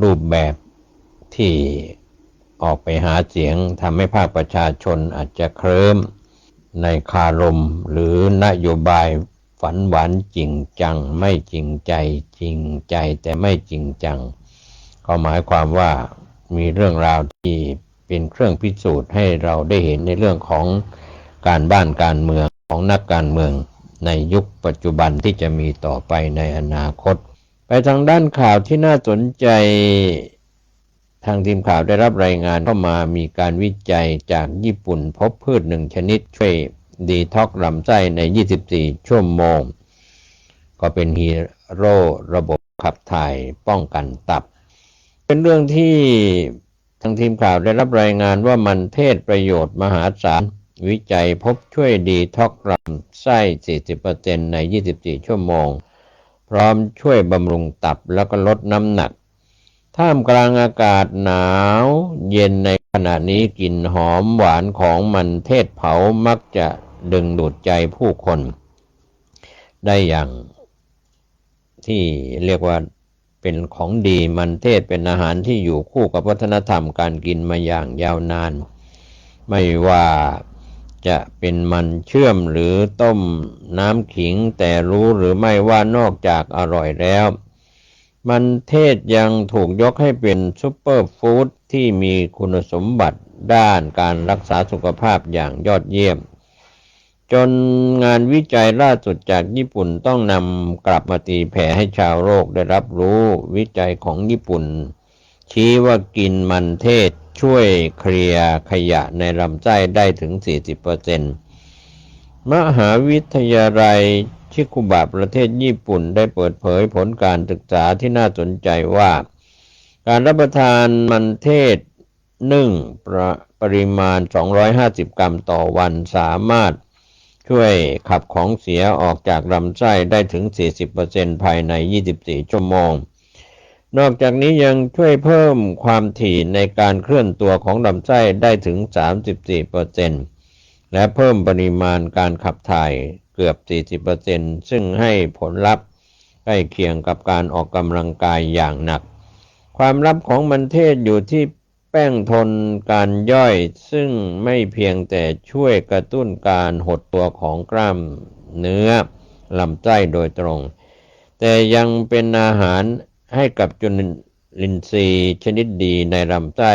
รูปแบบที่ออกไปหาเสียงทำให้ภาคประชาชนอาจจะเคลิ้มในคารมหรือนโยบายฝันหวานจริงจังไม่จริงใจจริงใจแต่ไม่จริงจังก็หมายความว่ามีเรื่องราวที่เป็นเครื่องพิสูจน์ให้เราได้เห็นในเรื่องของการบ้านการเมืองของนักการเมืองในยุคปัจจุบันที่จะมีต่อไปในอนาคตไปทางด้านข่าวที่น่าสนใจทางทีมข่าวได้รับรายงานเข้ามามีการวิจัยจากญี่ปุ่นพบพืชหนึ่งชนิดช่วยดีท็อกซ์ลำไส้ใน24ชั่วโมงก็เป็นฮีโร่ระบบขับถ่ายป้องกันตับเป็นเรื่องที่ทางทีมข่าวได้รับรายงานว่ามันเทศประโยชน์มหาศาลวิจัยพบช่วยดีท็อกซ์ลำไส้ 40% ใน24ชั่วโมงพร้อมช่วยบำรุงตับแล้วก็ลดน้ำหนักท่ามกลางอากาศหนาวเย็นในขณะนี้กลิ่นหอมหวานของมันเทศเผามักจะดึงดูดใจผู้คนได้อย่างที่เรียกว่าเป็นของดีมันเทศเป็นอาหารที่อยู่คู่กับวัฒนธรรมการกินมาอย่างยาวนานไม่ว่าจะเป็นมันเชื่อมหรือต้มน้ำขิงแต่รู้หรือไม่ว่านอกจากอร่อยแล้วมันเทศยังถูกยกให้เป็นซุปเปอร์ฟู้ดที่มีคุณสมบัติด้านการรักษาสุขภาพอย่างยอดเยี่ยมจนงานวิจัยล่าสุดจากญี่ปุ่นต้องนำกลับมาตีแผ่ให้ชาวโลกได้รับรู้วิจัยของญี่ปุ่นชี้ว่ากินมันเทศช่วยเคลียร์ขยะในลำไส้ได้ถึง 40% มหาวิทยาลัยชิคุบะประเทศญี่ปุ่นได้เปิดเผยผลการศึกษาที่น่าสนใจว่าการรับประทานมันเทศนึ่งปริมาณ250 กรัมต่อวันสามารถช่วยขับของเสียออกจากลำไส้ได้ถึง 40% ภายใน24ชั่วโมงนอกจากนี้ยังช่วยเพิ่มความถี่ในการเคลื่อนตัวของลำไส้ได้ถึง 34% และเพิ่มปริมาณการขับถ่ายเกือบ 40% ซึ่งให้ผลลัพธ์ใกล้เคียงกับการออกกำลังกายอย่างหนักความลับของมันเทศอยู่ที่แป้งทนการย่อยซึ่งไม่เพียงแต่ช่วยกระตุ้นการหดตัวของกล้ามเนื้อลำไส้โดยตรงแต่ยังเป็นอาหารให้กับจุลินทรีย์ชนิดดีในลำไส้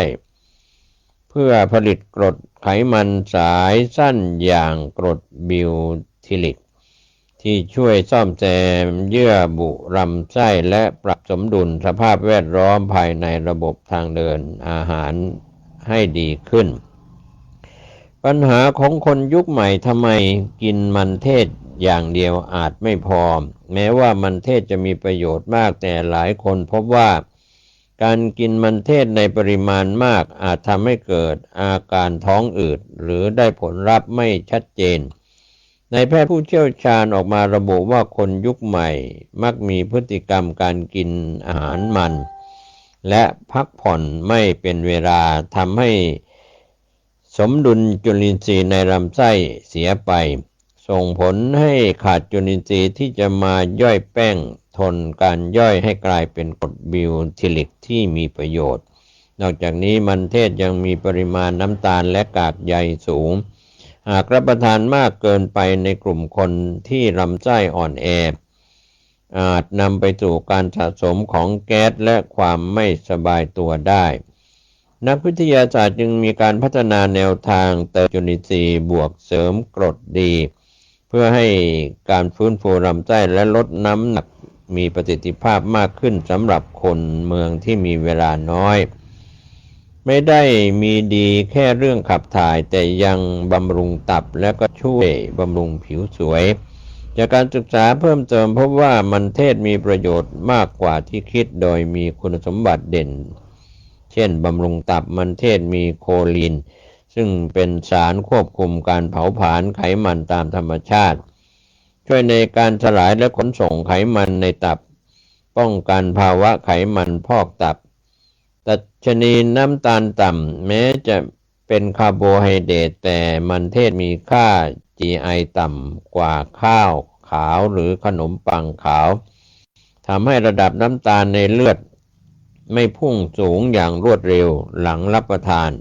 เพื่อผลิตกรดไขมันสายสั้นอย่างกรดบิวทิลิกที่ช่วยซ่อมแซมเยื่อบุลำไส้และปรับสมดุลสภาพแวดล้อมภายในระบบทางเดินอาหารให้ดีขึ้นปัญหาของคนยุคใหม่ทำไมกินมันเทศอย่างเดียวอาจไม่พอแม้ว่ามันเทศจะมีประโยชน์มากแต่หลายคนพบว่าการกินมันเทศในปริมาณมากอาจทำให้เกิดอาการท้องอืดหรือได้ผลลัพธ์ไม่ชัดเจนนายแพทย์ผู้เชี่ยวชาญออกมาระบุว่าคนยุคใหม่มักมีพฤติกรรมการกินอาหารมันและพักผ่อนไม่เป็นเวลาทำให้สมดุลจุลินทรีย์ในลำไส้เสียไปส่งผลให้ขาดจุลินทรีย์ที่จะมาย่อยแป้งทนการย่อยให้กลายเป็นกรดบิวทิลิกที่มีประโยชน์นอกจากนี้มันเทศยังมีปริมาณน้ำตาลและกากใยสูงหากรับประทานมากเกินไปในกลุ่มคนที่ลำไส้อ่อนแออาจนำไปสู่การสะสมของแก๊สและความไม่สบายตัวได้นักวิทยาศาสตร์จึงมีการพัฒนาแนวทางเติมจุลินทรีย์บวกเสริมกรดดีเพื่อให้การฟื้นฟูลำไส้และลดน้ำหนักมีประสิทธิภาพมากขึ้นสำหรับคนเมืองที่มีเวลาน้อยไม่ได้มีดีแค่เรื่องขับถ่ายแต่ยังบำรุงตับและก็ช่วยบำรุงผิวสวยจากการศึกษาเพิ่มเติมพบว่ามันเทศมีประโยชน์มากกว่าที่คิดโดยมีคุณสมบัติเด่นเช่นบำรุงตับมันเทศมีโคลีนซึ่งเป็นสารควบคุมการเผาผลาญไขมันตามธรรมชาติช่วยในการสลายและขนส่งไขมันในตับป้องกันภาวะไขมันพอกตับดัชนีน้ำตาลต่ำแม้จะเป็นคาร์โบไฮเดรตแต่มันเทศมีค่า GI ต่ำกว่าข้าวขาวหรือขนมปังขาวทำให้ระดับน้ำตาลในเลือด ไม่พุ่งสูงอย่างรวดเร็วหลังรับประทาน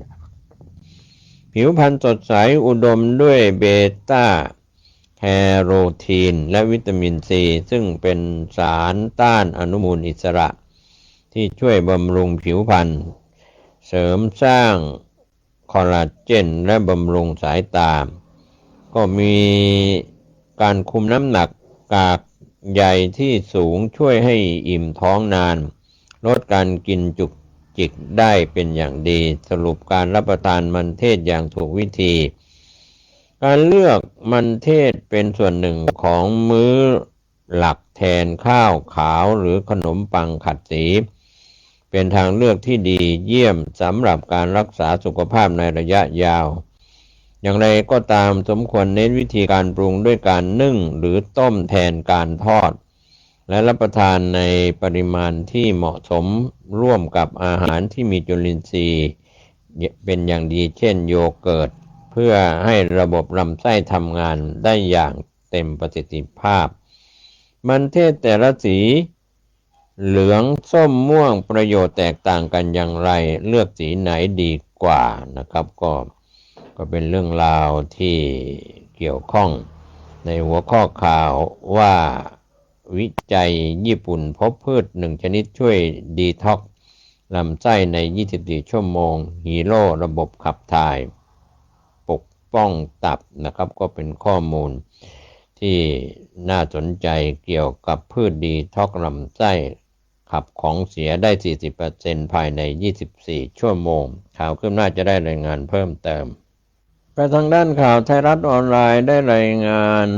ผิวพรรณสดใสอุดมด้วยเบต้าแคโรทีนและวิตามินซีซึ่งเป็นสารต้านอนุมูลอิสระที่ช่วยบำรุงผิวพรรณเสริมสร้างคอลลาเจนและบำรุงสายตาก็มีการคุมน้ำหนักกากใยที่สูงช่วยให้อิ่มท้องนานลดการกินจุกจิกได้เป็นอย่างดีสรุปการรับประทานมันเทศอย่างถูกวิธีการเลือกมันเทศเป็นส่วนหนึ่งของมื้อหลักแทนข้าวขาวหรือขนมปังขัดสีเป็นทางเลือกที่ดีเยี่ยมสำหรับการรักษาสุขภาพในระยะยาวอย่างไรก็ตามสมควรเน้นวิธีการปรุงด้วยการนึ่งหรือต้มแทนการทอดและรับประทานในปริมาณที่เหมาะสมร่วมกับอาหารที่มีจุลินทรีย์เป็นอย่างดีเช่นโยเกิร์ตเพื่อให้ระบบลำไส้ทำงานได้อย่างเต็มประสิทธิภาพมันเทศแต่ละสีเหลืองส้มม่วงประโยชน์แตกต่างกันอย่างไรเลือกสีไหนดีกว่านะครับก็เป็นเรื่องราวที่เกี่ยวข้องในหัวข้อข่าวว่าวิจัยญี่ปุ่นพบพืชหนึ่งชนิดช่วยดีท็อกซ์ลำไส้ใน24ชั่วโมงฮีโร่ระบบขับถ่ายปกป้องตับนะครับก็เป็นข้อมูลที่น่าสนใจเกี่ยวกับพืชดีท็อกซ์ลำไส้ขับของเสียได้ 40% ภายใน24ชั่วโมงข่าวขึ้นหน้าจะได้รายงานเพิ่มเติมไปทางด้านข่าวไทยรัฐออนไลน์ได้รายงาน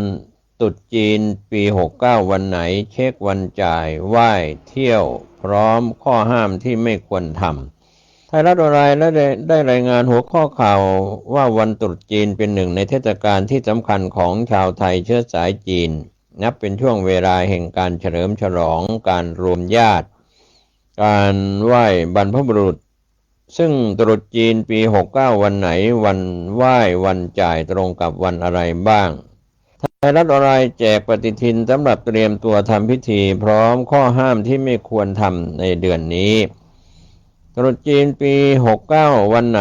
ตรุษจีนปี69วันไหนเช็ควันจ่ายไหว้เที่ยวพร้อมข้อห้ามที่ไม่ควรทำไทยรัฐออนไลน์ได้รายงานหัวข้อข่าวว่าวันตรุษจีนเป็นหนึ่งในเทศกาลที่สำคัญของชาวไทยเชื้อสายจีนนับเป็นช่วงเวลาแห่งการเฉลิมฉลองการรวมญาติการไหว้บรรพบุรุษซึ่งตรุษจีนปี69วันไหนวันไหว้วันจ่ายตรงกับวันอะไรบ้างไทยรัฐออนไลน์แจกปฏิทินสำหรับเตรียมตัวทำพิธีพร้อมข้อห้ามที่ไม่ควรทำในเดือนนี้ตรุษจีนปี69วันไหน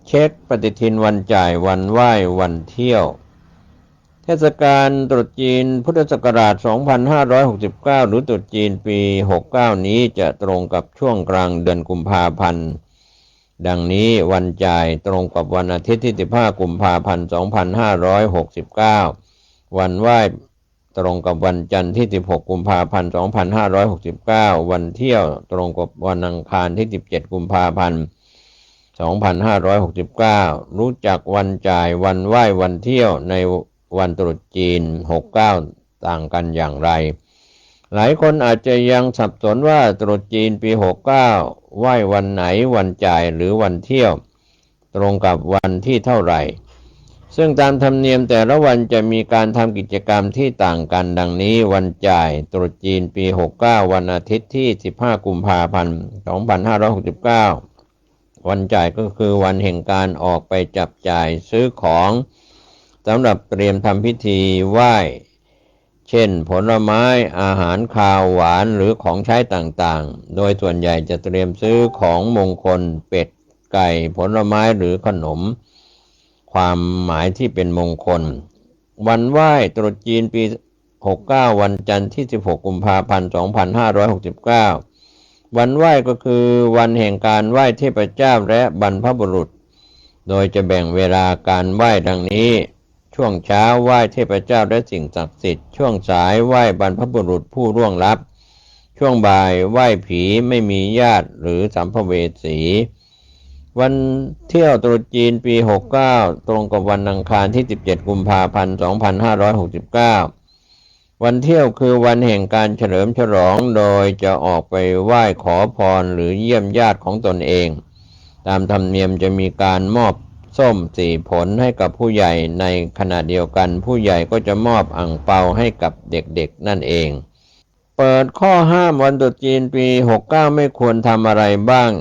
เช็คปฏิทินวันจ่ายวันไหว้วันเที่ยวเทศกาลตรุษจีนพุทธศักราช2569หรือตรุษจีนปี69นี้จะตรงกับช่วงกลางเดือนกุมภาพันธ์ดังนี้วันจ่ายตรงกับวันอาทิตย์ที่15กุมภาพันธ์2569วันไหว้ตรงกับวันจันทร์ที่16กุมภาพันธ์2569วันเที่ยวตรงกับวันอังคารที่17กุมภาพันธ์2569รู้จักวันจ่ายวันไหว้วันเที่ยวในวันตรุษจีน69ต่างกันอย่างไรหลายคนอาจจะยังสับสนว่าตรุษจีนปี69ไหว้วันไหนวันจ่ายหรือวันเที่ยวตรงกับวันที่เท่าไหร่ซึ่งตามธรรมเนียมแต่ละวันจะมีการทำกิจกรรมที่ต่างกันดังนี้วันจ่ายตรุษจีนปี69วันอาทิตย์ที่15กุมภาพันธ์2569วันจ่ายก็คือวันแห่งการออกไปจับจ่ายซื้อของสำหรับเตรียมทำพิธีไหว้เช่นผลไม้อาหารคาวหวานหรือของใช้ต่างๆโดยส่วนใหญ่จะเตรียมซื้อของมงคลเป็ดไก่ผลไม้หรือขนมความหมายที่เป็นมงคลวันไหว้ตรุษจีนปี69วันจันทร์ที่16กุมภาพันธ์2569วันไหว้ก็คือวันแห่งการไหว้เทพเจ้าและบรรพบุรุษโดยจะแบ่งเวลาการไหว้ดังนี้ช่วงเช้าไหว้เทพเจ้าและสิ่งศักดิ์สิทธิ์ช่วงสายไหว้บรรพบุรุษผู้ล่วงลับช่วงบ่ายไหว้ผีไม่มีญาติหรือสัมภเวสีวันเที่ยวตรุษจีนปี69ตรงกับวันอังคารที่17กุมภาพันธ์2569วันเที่ยวคือวันแห่งการเฉลิมฉลองโดยจะออกไปไหว้ขอพรหรือเยี่ยมญาติของตนเองตามธรรมเนียมจะมีการมอบส้ม4ผลให้กับผู้ใหญ่ในขณะเดียวกันผู้ใหญ่ก็จะมอบอั่งเปาให้กับเด็กๆนั่นเองเปิดข้อห้ามวันตรุษจีนปี69ไม่ควรทำอะไรบ้าง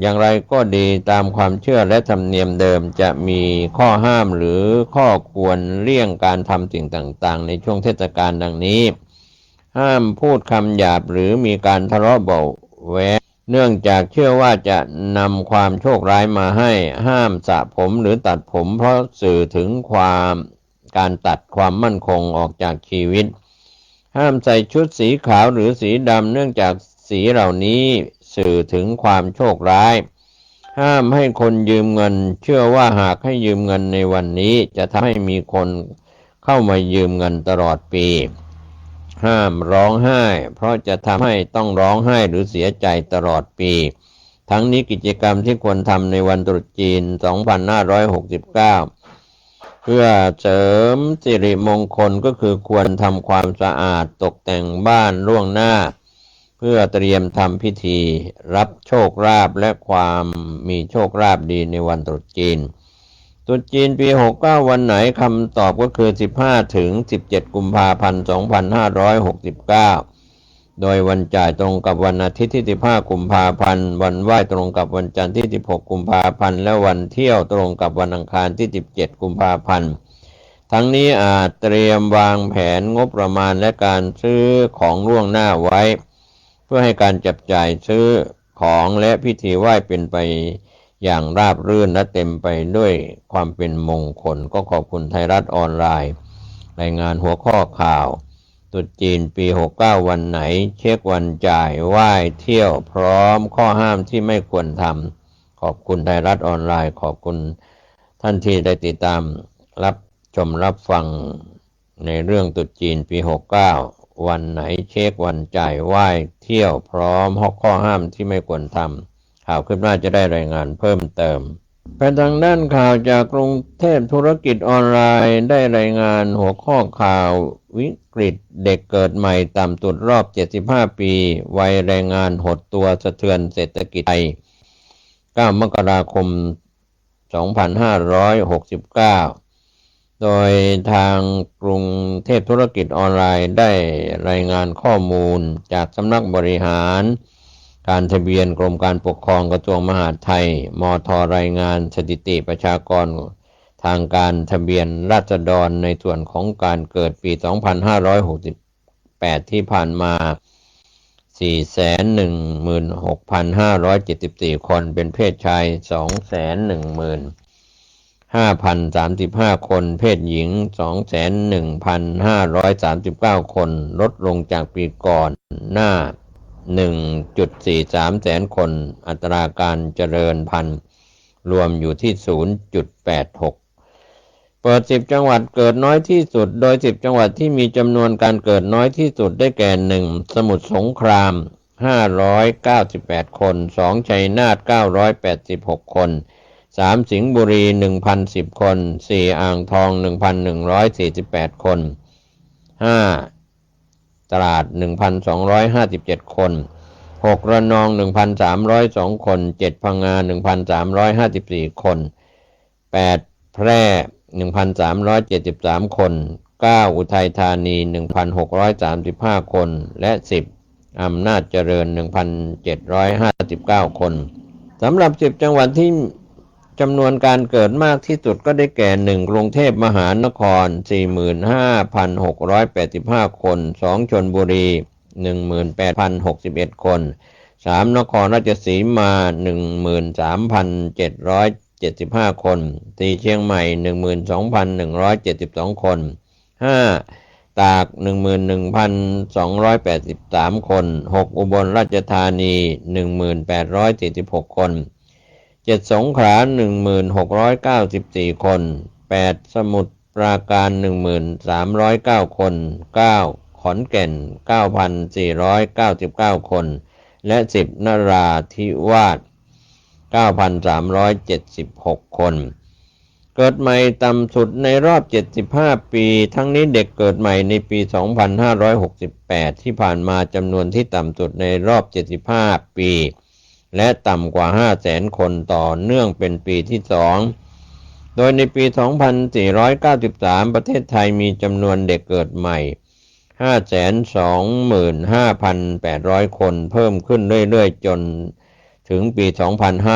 อย่างไรก็ดีตามความเชื่อและธรรมเนียมเดิมจะมีข้อห้ามหรือข้อควรเลี่ยงการทำสิ่งต่างๆในช่วงเทศกาลดังนี้ห้ามพูดคำหยาบหรือมีการทะเลาะเบาะแว้ง เนื่องจากเชื่อว่าจะนำความโชคร้ายมาให้ห้ามสระผมหรือตัดผมเพราะสื่อถึงการตัดความมั่นคงออกจากชีวิตห้ามใส่ชุดสีขาวหรือสีดำเนื่องจากสีเหล่านี้สื่อถึงความโชคร้ายห้ามให้คนยืมเงินเชื่อว่าหากให้ยืมเงินในวันนี้จะทำให้มีคนเข้ามายืมเงินตลอดปีห้ามร้องไห้เพราะจะทำให้ต้องร้องไห้หรือเสียใจตลอดปีทั้งนี้กิจกรรมที่ควรทำในวันตรุษจีน 2569 เพื่อเสริมสิริมงคลก็คือควรทำความสะอาดตกแต่งบ้านล่วงหน้าเพื่อเตรียมทำพิธีรับโชคลาภและความมีโชคลาภดีในวันตรุษจีนตรุษจีนปี 69 วันไหนคำตอบก็คือ 15 ถึง 17 กุมภาพันธ์ 2569 โดยวันจ่ายตรงกับวันอาทิตย์ที่ 15 กุมภาพันธ์ วันไหว้ตรงกับวันจันทร์ที่ 16 กุมภาพันธ์ และวันเที่ยวตรงกับวันอังคารที่ 17 กุมภาพันธ์ ทั้งนี้อาจเตรียมวางแผนงบประมาณและการซื้อของล่วงหน้าไว้เพื่อให้การจับจ่ายซื้อของและพิธีไหว้เป็นไปอย่างราบรื่นและเต็มไปด้วยความเป็นมงคลก็ขอบคุณไทยรัฐออนไลน์รายงานหัวข้อข่าวตรุษจีนปี 69 วันไหนเช็ควันจ่ายไหว้เที่ยวพร้อมข้อห้ามที่ไม่ควรทำขอบคุณไทยรัฐออนไลน์ขอบคุณท่านที่ได้ติดตามรับชมรับฟังในเรื่องตรุษจีนปี 69 วันไหนเช็ควันจ่ายไหว้เที่ยวพร้อมข้อห้ามที่ไม่ควรทำข่าวขึ้นหน้าจะได้รายงานเพิ่มเติมไปทางด้านข่าวจากกรุงเทพธุรกิจออนไลน์ได้รายงานหัวข้อข่าววิกฤตเด็กเกิดใหม่ต่ำสุดรอบ 75 ปีวัยแรงงานหดตัวสะเทือนเศรษฐกิจไทย 9 มกราคม 2569 โดยทางกรุงเทพธุรกิจออนไลน์ได้รายงานข้อมูลจากสำนักบริหารการทะเบียนกรมการปกครองกระทรวงมหาดไทยมท.รายงานสถิติประชากรทางการทะเบียนราษฎรในส่วนของการเกิดปี 2568 ที่ผ่านมา 416,574 คนเป็นเพศชาย 215,035 คนเพศหญิง 211,539 คนลดลงจากปีก่อนหน้า 1.43 แสนคนอัตราการเจริญพันธุ์รวมอยู่ที่ 0.86 เปิด10จังหวัดเกิดน้อยที่สุดโดย10จังหวัดที่มีจำนวนการเกิดน้อยที่สุดได้แก่ 1. สมุทรสงคราม598 คน 2. ชัยนาท986 คน 3. สิงห์บุรี1,010 คน 4. อ่างทอง1,148 คน 5. ตราด1,257 คน 6. ระนอง1,302 คน 7. พังงา1,354 คน 8. แพร่1,373 คน 9. อุทัยธานี1,635 คน และ 10. อำนาจเจริญ 1,759 คนสำหรับ10จังหวัดที่จำนวนการเกิดมากที่สุดก็ได้แก่ 1. กรุงเทพมหานคร 45,685 คน 2. ชลบุรี 18,061 คน 3. นครราชสีมา 13,775 คน 4. เชียงใหม่ 12,172 คน 5. ตาก 11,283 คน 6. อุบลราชธานี 1,846 คน 7. สงขลา 1,694 คน 8. สมุทรปราการ 1,309 คน 9. ขอนแก่น 9,499 คน และ 10. นราธิวาส 9,376 คนเกิดใหม่ต่ำสุดในรอบ75ปีทั้งนี้เด็กเกิดใหม่ในปี 2568 ที่ผ่านมาจำนวนที่ต่ำสุดในรอบ75ปีและต่ำกว่า 500,000 คนต่อเนื่องเป็นปีที่2โดยในปี 2493 ประเทศไทยมีจำนวนเด็กเกิดใหม่ 525,800 คนเพิ่มขึ้นเรื่อยๆจนถึงปี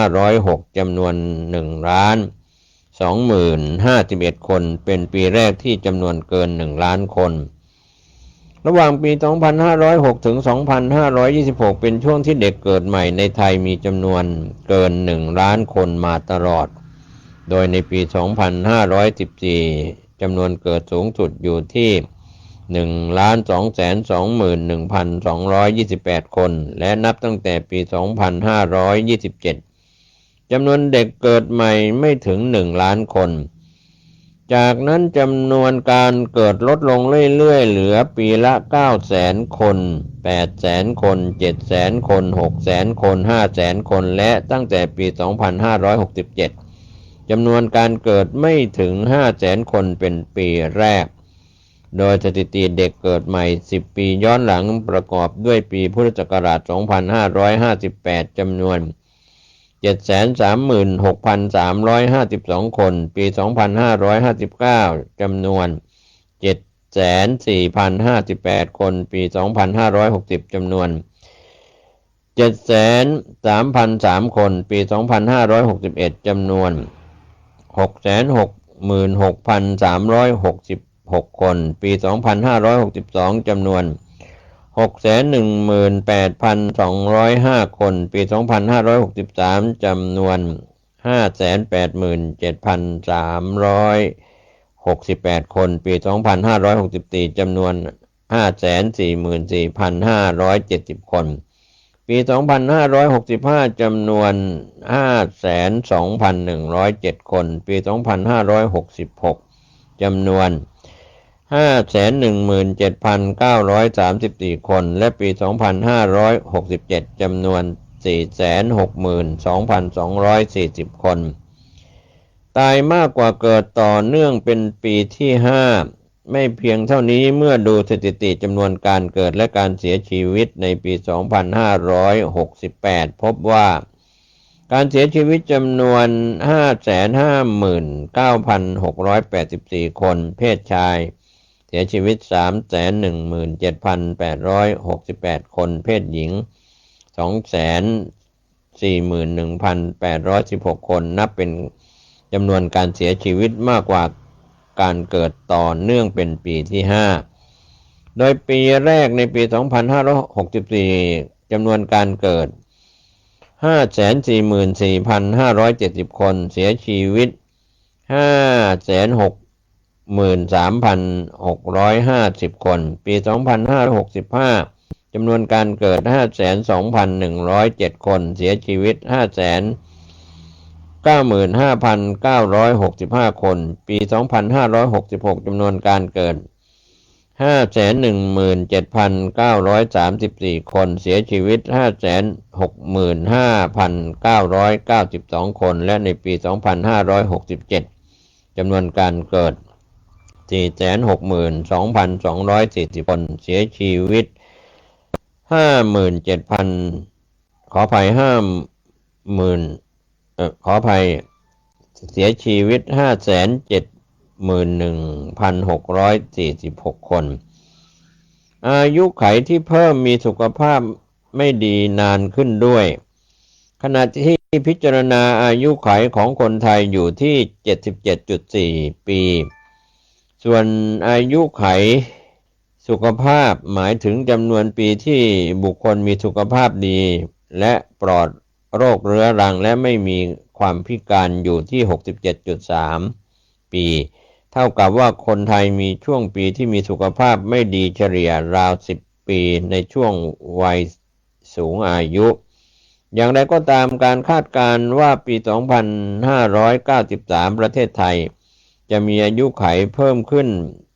2506 จำนวน 1,021,051 คนเป็นปีแรกที่จำนวนเกิน 1,000,000 คน ระหว่างปี 2506 ถึง 2526 เป็นช่วงที่เด็กเกิดใหม่ในไทยมีจำนวนเกิน 1 ล้านคนมาตลอด โดยในปี 2514 จำนวนเกิดสูงสุดอยู่ที่ 1,221,228 คน และนับตั้งแต่ปี 2527 จำนวนเด็กเกิดใหม่ไม่ถึง 1 ล้านคน จากนั้นจำนวนการเกิดลดลงเรื่อยๆเหลือปีละ 900,000 คน 800,000 คน 700,000 คน 600,000 คน 500,000 คน และตั้งแต่ปี 2567 จำนวนการเกิดไม่ถึง 500,000 คนเป็นปีแรก โดยสถิติเด็กเกิดใหม่ 10 ปีย้อนหลังประกอบด้วยปีพุทธศักราช 2558 จำนวน 736,352 คน ปี 2559 จำนวน 7,4,058 คน ปี 2560 จำนวน 7,303 คน ปี 2561 จำนวน 666,366 คน ปี 2562 จำนวน 618,205 คน ปี 2563 จำนวน 587,368 คน ปี 2564 จำนวน 544,570 คน ปี 2565 จำนวน 52,107 คน ปี 2566 จำนวน 517,934 คน และปี 2567 จำนวน 462,240 คน ตายมากกว่าเกิดต่อเนื่องเป็นปีที่ 5 ไม่เพียงเท่านี้เมื่อดูสถิติจำนวนการเกิดและการเสียชีวิตในปี 2568 พบว่าการเสียชีวิตจำนวน 559,684 คน เพศชายเสียชีวิต 317,868 คน เพศหญิง 241,816 คน นับเป็นจำนวนการเสียชีวิตมากกว่าการเกิดต่อเนื่องเป็นปีที่ 5 โดยปีแรกในปี 2564 จำนวนการเกิด 544,570 คน เสียชีวิต 563,650 คน ปี 2565 จำนวนการเกิด 502,107 คน เสียชีวิต 595,965 คน ปี 2566 จำนวนการเกิด 517,934 คน เสียชีวิต 565,992 คน และในปี 2567 จำนวนการเกิด 462,240 คน เสียชีวิต 57,000 ขออภัยเสียชีวิต 571,646 คน อายุขัยที่เพิ่มมีสุขภาพไม่ดีนานขึ้นด้วยขณะที่พิจารณาอายุขัยของคนไทยอยู่ที่ 77.4 ปี ส่วนอายุขัยสุขภาพหมายถึงจำนวนปีที่บุคคลมีสุขภาพดีและปลอดโรคเรื้อรังและไม่มีความพิการอยู่ที่ 67.3 ปี เท่ากับว่าคนไทยมีช่วงปีที่มีสุขภาพไม่ดีเฉลี่ยราว 10 ปีในช่วงวัยสูงอายุ อย่างไรก็ตามการคาดการณ์ว่าปี 2593 ประเทศไทยจะมีอายุขัยเพิ่มขึ้น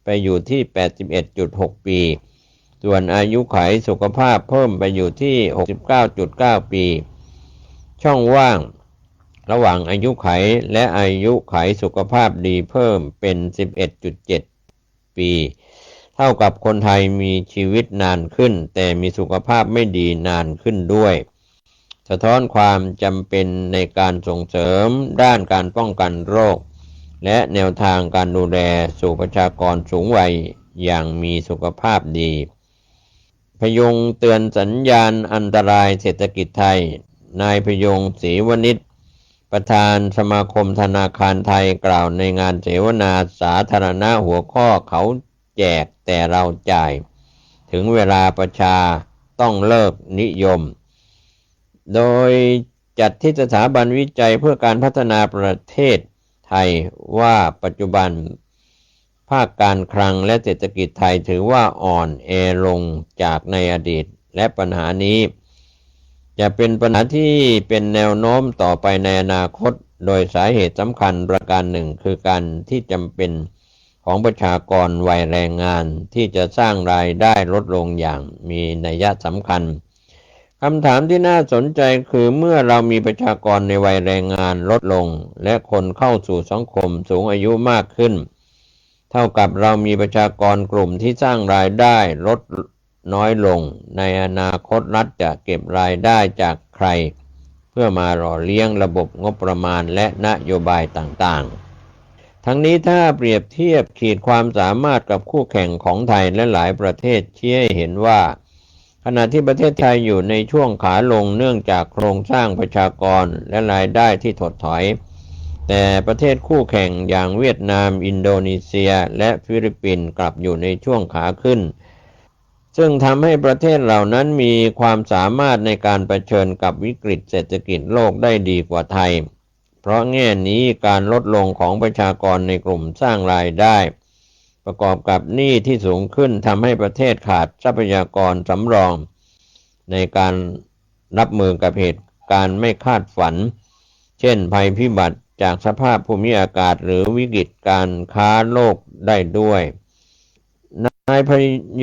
ไปอยู่ที่ 81.6 ปี ส่วนอายุขัยสุขภาพเพิ่มไปอยู่ที่ 69.9 ปี ช่องว่างระหว่างอายุขัยและอายุขัยสุขภาพดีเพิ่มเป็น 11.7 ปี เท่ากับคนไทยมีชีวิตนานขึ้นแต่มีสุขภาพไม่ดีนานขึ้นด้วยสะท้อนความจำเป็นในการส่งเสริมด้านการป้องกันโรคและแนวทางการดูแลสู่ประชากรสูงวัยอย่างมีสุขภาพดีพยุงเตือนสัญญาณอันตรายเศรษฐกิจไทยนายพยุงศรีวณิชประธานสมาคมธนาคารไทยกล่าวในงานเสวนาสาธารณะหัวข้อเขาแจกแต่เราจ่าย ถึงเวลาประชาต้องเลิกนิยมโดยจัดที่สถาบันวิจัยเพื่อการพัฒนาประเทศไทยว่าปัจจุบันภาคการคลังและเศรษฐกิจไทยถือว่าอ่อนแอลงจากในอดีตและปัญหานี้จะเป็นปัญหาที่เป็นแนวโน้มต่อไปในอนาคตโดยสาเหตุสำคัญประการหนึ่งคือการที่จำเป็นของประชากรวัยแรงงานที่จะสร้างรายได้ลดลงอย่างมีนัยสำคัญคำถามที่น่าสนใจคือเมื่อเรามีประชากรในวัยแรงงานลดลงและคนเข้าสู่สังคมสูงอายุมากขึ้นเท่ากับเรามีประชากรกลุ่มที่สร้างรายได้ลดน้อยลงในอนาคตรัฐจะเก็บรายได้จากใครเพื่อมาหล่อเลี้ยงระบบงบประมาณและนโยบายต่างๆทั้งนี้ถ้าเปรียบเทียบขีดความสามารถกับคู่แข่งของไทยและหลายประเทศชี้ให้เห็นว่าขณะที่ประเทศไทยอยู่ในช่วงขาลงเนื่องจากโครงสร้างประชากรและรายได้ที่ถดถอยแต่ประเทศคู่แข่งอย่างเวียดนามอินโดนีเซียและฟิลิปปินส์กลับอยู่ในช่วงขาขึ้นซึ่งทำให้ประเทศเหล่านั้นมีความสามารถในการเผชิญกับวิกฤตเศรษฐกิจโลกได้ดีกว่าไทยเพราะแง่นี้การลดลงของประชากรในกลุ่มสร้างรายได้ประกอบกับหนี้ที่สูงขึ้นทำให้ประเทศขาดทรัพยากรสำรองในการรับมือกับเหตุการณ์ไม่คาดฝันเช่นภัยพิบัติจากสภาพภูมิอากาศหรือวิกฤตการค้าโลกได้ด้วยนายพ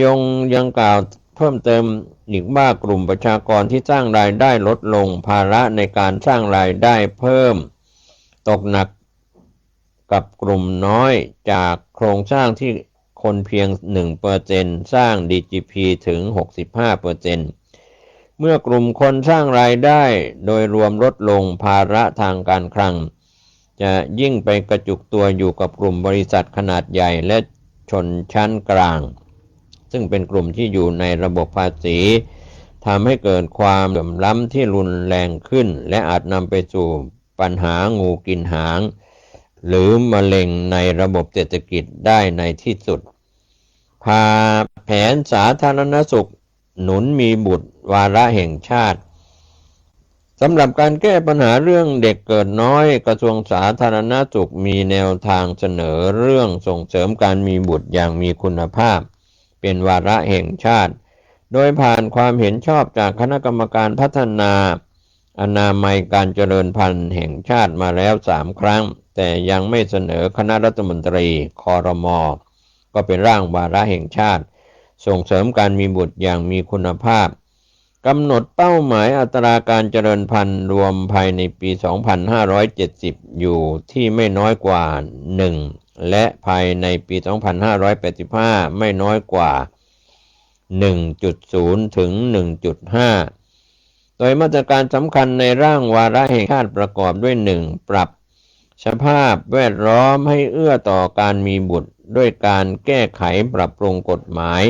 ยงยังกล่าวเพิ่มเติมอีกว่ากลุ่มประชากรที่สร้างรายได้ลดลงภาระในการสร้างรายได้เพิ่มตกหนักกับกลุ่มน้อยจากโครงสร้างที่คนเพียง 1% สร้าง GDP ถึง 65% เมื่อกลุ่มคนสร้างรายได้โดยรวมลดลงภาระทางการคลังจะยิ่งไปกระจุกตัวอยู่กับกลุ่มบริษัทขนาดใหญ่และชนชั้นกลางซึ่งเป็นกลุ่มที่อยู่ในระบบภาษีทำให้เกิดความเหลื่อมล้ำที่รุนแรงขึ้นและอาจนำไปสู่ปัญหางูกินหางหรือมะเร็งในระบบเศรษฐกิจได้ในที่สุดแผนสาธารณสุขหนุนมีบุตรวาระแห่งชาติสำหรับการแก้ปัญหาเรื่องเด็กเกิดน้อยกระทรวงสาธารณสุขมีแนวทางเสนอเรื่องส่งเสริมการมีบุตรอย่างมีคุณภาพเป็นวาระแห่งชาติโดยผ่านความเห็นชอบจากคณะกรรมการพัฒนาอนามัยการเจริญพันธุ์แห่งชาติมาแล้ว3 ครั้งแต่ยังไม่เสนอคณะรัฐมนตรีครม.ก็เป็นร่างวาระแห่งชาติส่งเสริมการมีบุตรอย่างมีคุณภาพกำหนดเป้าหมายอัตราการเจริญพันธุ์รวมภายในปี 2570 อยู่ที่ไม่น้อยกว่า 1 และภายในปี 2585 ไม่น้อยกว่า 1.0 ถึง 1.5 โดยมาตรการสำคัญในร่างวาระแห่งชาติประกอบด้วย 1. ปรับสภาพแวดล้อมให้เอื้อต่อการมีบุตรด้วยการแก้ไขปรับปรุงกฎหมาย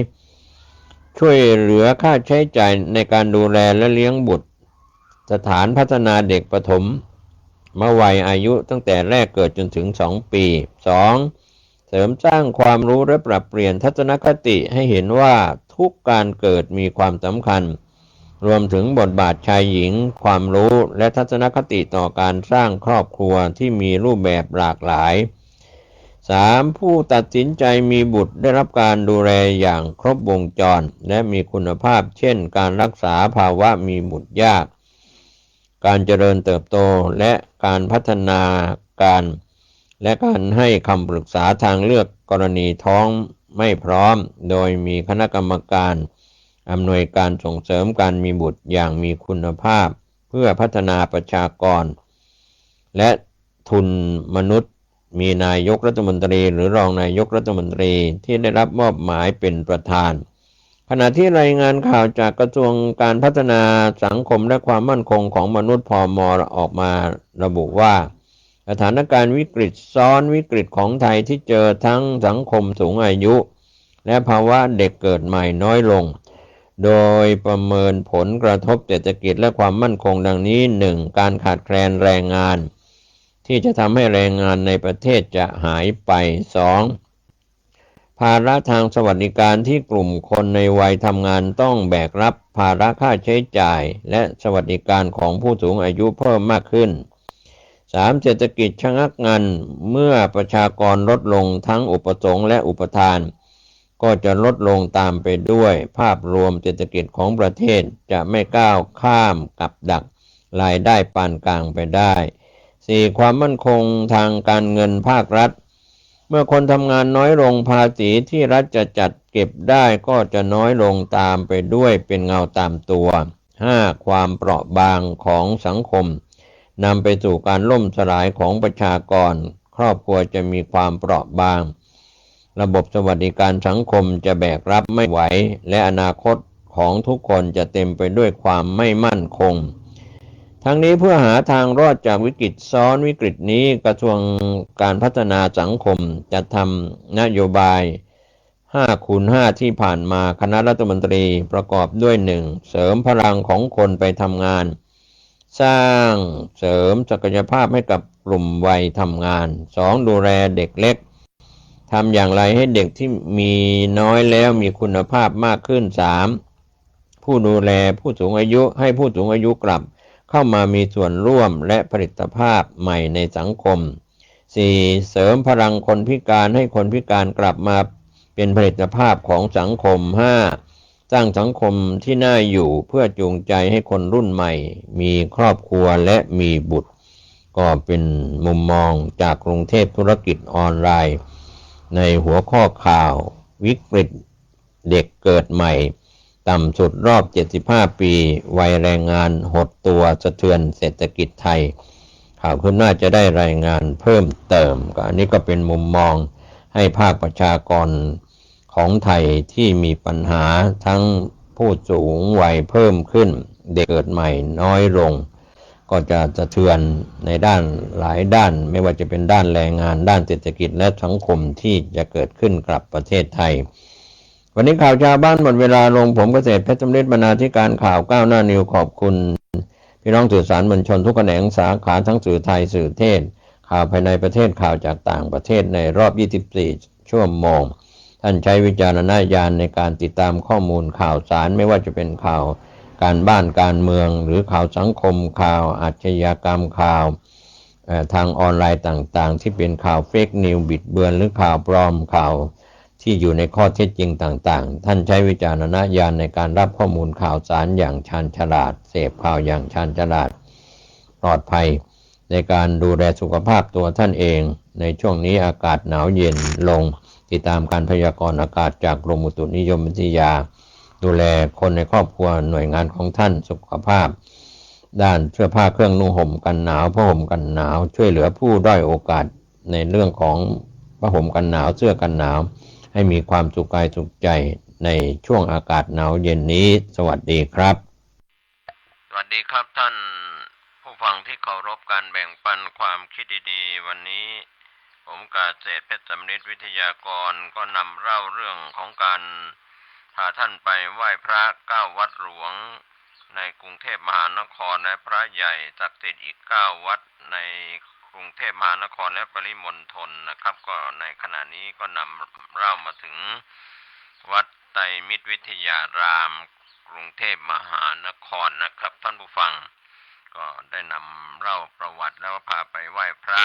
ช่วยเหลือค่าใช้จ่ายในการดูแลและเลี้ยงบุตรสถานพัฒนาเด็กประถมวัยอายุตั้งแต่แรกเกิดจนถึง2 ปี 2. เสริมสร้างความรู้และปรับเปลี่ยนทัศนคติให้เห็นว่าทุกการเกิดมีความสำคัญรวมถึงบทบาทชายหญิงความรู้และทัศนคติต่อการสร้างครอบครัวที่มีรูปแบบหลากหลาย 3. ผู้ตัดสินใจมีบุตรได้รับการดูแลอย่างครบวงจรและมีคุณภาพเช่นการรักษาภาวะมีบุตรยากการเจริญเติบโตและการพัฒนาการและการให้คำปรึกษาทางเลือกกรณีท้องไม่พร้อมโดยมีคณะกรรมการอำนวยการส่งเสริมการมีบุตรอย่างมีคุณภาพเพื่อพัฒนาประชากรและทุนมนุษย์มีนายกรัฐมนตรีหรือรองนายกรัฐมนตรีที่ได้รับมอบหมายเป็นประธานขณะที่รายงานข่าวจากกระทรวงการพัฒนาสังคมและความมั่นคงของมนุษย์พม.ออกมาระบุว่าสถานการณ์วิกฤตซ้อนวิกฤตของไทยที่เจอทั้งสังคมสูงอายุและภาวะเด็กเกิดใหม่น้อยลงโดยประเมินผลกระทบเศรษฐกิจและความมั่นคงดังนี้ 1. การขาดแคลนแรงงานที่จะทำให้แรงงานในประเทศจะหายไป 2. ภาระทางสวัสดิการที่กลุ่มคนในวัยทำงานต้องแบกรับภาระค่าใช้จ่ายและสวัสดิการของผู้สูงอายุเพิ่มมากขึ้น 3. เศรษฐกิจชะงักงันเมื่อประชากรลดลงทั้งอุปสงค์และอุปทานก็จะลดลงตามไปด้วยภาพรวมเศรษฐกิจของประเทศจะไม่ก้าวข้ามกับดักรายได้ปานกลางไปได้ 4. ความมั่นคงทางการเงินภาครัฐเมื่อคนทำงานน้อยลงภาษีที่รัฐจะจัดเก็บได้ก็จะน้อยลงตามไปด้วยเป็นเงาตามตัว 5. ความเปราะบางของสังคมนำไปสู่การล่มสลายของประชากรครอบครัวจะมีความเปราะบางระบบสวัสดิการสังคมจะแบกรับไม่ไหวและอนาคตของทุกคนจะเต็มไปด้วยความไม่มั่นคงทั้งนี้เพื่อหาทางรอดจากวิกฤตซ้อนวิกฤตนี้กระทรวงการพัฒนาสังคมจะทำนโยบาย 5x5 ที่ผ่านมาคณะรัฐมนตรีประกอบด้วย 1. เสริมพลังของคนไปทำงานสร้างเสริมศักยภาพให้กับกลุ่มวัยทำงาน 2. ดูแลเด็กเล็กทำอย่างไรให้เด็กที่มีน้อยแล้วมีคุณภาพมากขึ้น 3. ผู้ดูแลผู้สูงอายุให้ผู้สูงอายุกลับเข้ามามีส่วนร่วมและผลิตภาพใหม่ในสังคม 4. เสริมพลังคนพิการให้คนพิการกลับมาเป็นผลิตภาพของสังคม 5. สร้างสังคมที่น่าอยู่เพื่อจูงใจให้คนรุ่นใหม่มีครอบครัวและมีบุตรก็เป็นมุมมองจากกรุงเทพธุรกิจออนไลน์ในหัวข้อข่าววิกฤตเด็กเกิดใหม่ต่ำสุดรอบ 75 ปีวัยแรงงานหดตัวสะเทือนเศรษฐกิจไทยข่าวคุณน่าจะได้รายงานเพิ่มเติมอันนี้ก็เป็นมุมมองให้ภาคประชากรของไทยที่มีปัญหาทั้งผู้สูงวัยเพิ่มขึ้นเด็กเกิดใหม่น้อยลงก็จะสะเทือนในด้านหลายด้านไม่ว่าจะเป็นด้านแรงงานด้านเศรษฐกิจและสังคมที่จะเกิดขึ้นกับประเทศไทยวันนี้ข่าวชาวบ้านหมดเวลาลงผมเกษตรเพชรสำริดบรรณาธิการข่าวก้าวหน้านิวขอบคุณพี่น้องสื่อสารมวลชนทุกแขนงสาขาทั้งสื่อไทยสื่อเทศข่าวภายในประเทศข่าวจากต่างประเทศในรอบ 24 ชั่วโมงท่านใช้วิจารณญาณในการติดตามข้อมูลข่าวสารไม่ว่าจะเป็นข่าวการบ้านการเมืองหรือข่าวสังคมข่าวอาชญากรรมข่าวทางออนไลน์ต่างๆที่เป็นข่าวเฟกนิวบิดเบือนหรือข่าวปลอมข่าวที่อยู่ในข้อเท็จจริงต่างๆท่านใช้วิจารณญาณในการรับข้อมูลข่าวสารอย่างชาญฉลาดเสพข่าวอย่างชาญฉลาดปลอดภัยในการดูแลสุขภาพตัวท่านเองในช่วงนี้อากาศหนาวเย็นลงติดตามการพยากรณ์อากาศจากกรมอุตุนิยมวิทยาดูแลคนในครอบครัวหน่วยงานของท่านสุขภาพด้านเสื้อผ้าเครื่องนุ่งห่มกันหนาวผ้าห่มกันหนาวช่วยเหลือผู้ด้อยโอกาสในเรื่องของผ้าห่มกันหนาวเสื้อกันหนาวให้มีความสุขกายสุขใจในช่วงอากาศหนาวเย็นนี้สวัสดีครับสวัสดีครับท่านผู้ฟังที่เคารพการแบ่งปันความคิดดีๆวันนี้ผมเกษตรเพชรสำริดวิทยากรก็นำเล่าเรื่องของการพาท่านไปไหว้พระ9 วัดหลวงในกรุงเทพมหานครและพระใหญ่ศักดิ์สิทธิ์อีก9 วัดในกรุงเทพมหานครและปริมณฑลนะครับก็ในขณะนี้ก็นำเล่ามาถึงวัดไตรมิตรวิทยารามกรุงเทพมหานครนะครับท่านผู้ฟังก็ได้นำเล่าประวัติแล้วพาไปไหว้พระ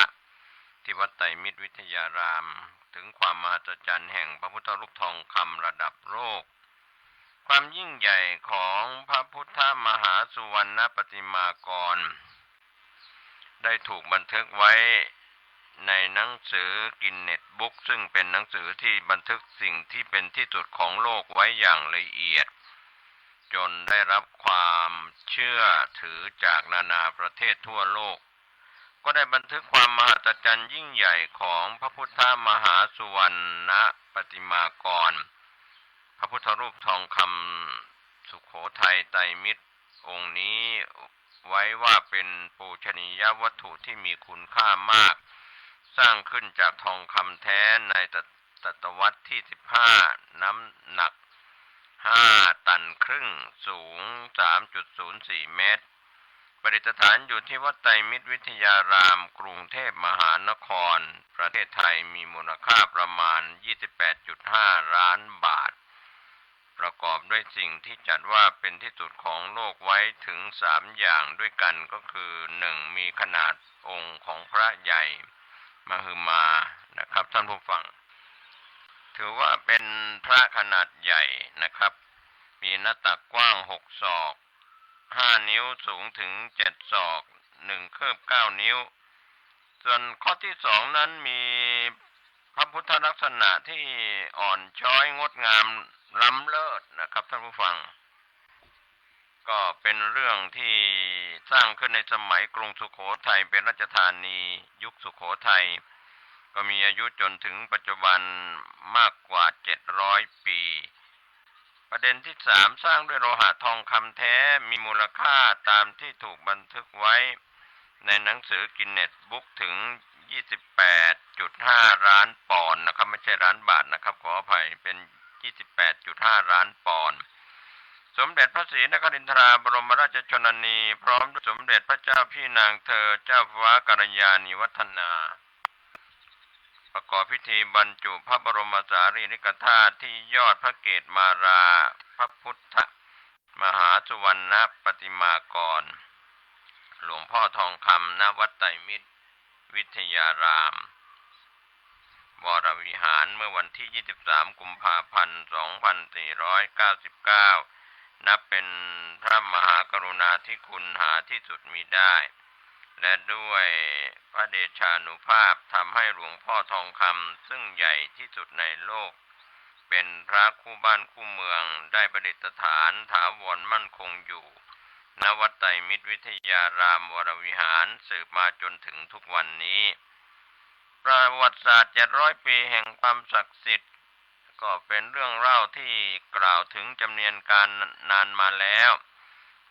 ที่วัดไตรมิตรวิทยารามถึงความมหัศจรรย์แห่งพระพุทธรูปทองคำระดับโลกความยิ่งใหญ่ของพระพุทธมหาสุวรรณปฏิมากรได้ถูกบันทึกไว้ในหนังสือกินเน็ตบุ๊กซึ่งเป็นหนังสือที่บันทึกสิ่งที่เป็นที่สุดของโลกไว้อย่างละเอียดจนได้รับความเชื่อถือจากนานาประเทศทั่วโลกก็ได้บันทึกความมหัศจรรย์ยิ่งใหญ่ของพระพุทธมหาสุวรรณปฏิมากรพระพุทธรูปทองคำสุโขทัยไตรมิตรองค์นี้ไว้ว่าเป็นปูชนียวัตถุที่มีคุณค่ามากสร้างขึ้นจากทองคำแท้ในศตวรรษที่15น้ำหนัก5 ตันครึ่งสูง 3.04 เมตร ประดิษฐานอยู่ที่วัดไตรมิตรวิทยารามกรุงเทพมหานครประเทศไทยมีมูลค่าประมาณ 28.5 ล้านบาทประกอบด้วยสิ่งที่จัดว่าเป็นที่สุดของโลกไว้ถึง3อย่างด้วยกันก็คือ 1. มีขนาดองค์ของพระใหญ่มหึมานะครับท่านผู้ฟังถือว่าเป็นพระขนาดใหญ่นะครับมีหน้าตักกว้าง6 ศอก5 นิ้วสูงถึง7 ศอก1 คืบ 9 นิ้วส่วนข้อที่2นั้นมีพระพุทธลักษณะที่อ่อนช้อยงดงามล้ำเลิศนะครับท่านผู้ฟังก็เป็นเรื่องที่สร้างขึ้นในสมัยกรุงสุโขทัยเป็นราชธานียุคสุโขทัยก็มีอายุจนถึงปัจจุบันมากกว่า700 ปีประเด็นที่3สร้างด้วยโลหะทองคำแท้มีมูลค่าตามที่ถูกบันทึกไว้ในหนังสือกินเนสบุ๊กถึง 28.5 ล้านปอนด์นะครับไม่ใช่ล้านบาทนะครับขออภัยเป็น 28.5 ล้านปอนด์สมเด็จพระศรีนครินทราบรมราชชนนีพร้อมด้วยสมเด็จพระเจ้าพี่นางเธอเจ้าฟ้ากัลยาณีวัฒนาประกอบพิธีบรรจุพระบรมสารีริกธาตุที่ยอดพระเกศมาราพระพุทธมหาสุวรรณปฏิมากรหลวงพ่อทองคำณวัดไตรมิตรวิทยารามวรวิหารเมื่อวันที่23 กุมภาพันธ์ 2499นับเป็นพระมหากรุณาธิคุณหาที่สุดมิได้และด้วยพระเดชานุภาพทำให้หลวงพ่อทองคำซึ่งใหญ่ที่สุดในโลกเป็นพระคู่บ้านคู่เมืองได้ประดิษฐานถาวรมั่นคงอยู่ณวัดไตรมิตรวิทยารามวรวิหารสืบมาจนถึงทุกวันนี้ประวัติศาสตร์700 ปีแห่งความศักดิ์สิทธิ์ก็เป็นเรื่องเล่าที่กล่าวถึงจำเนียนการนานมาแล้ว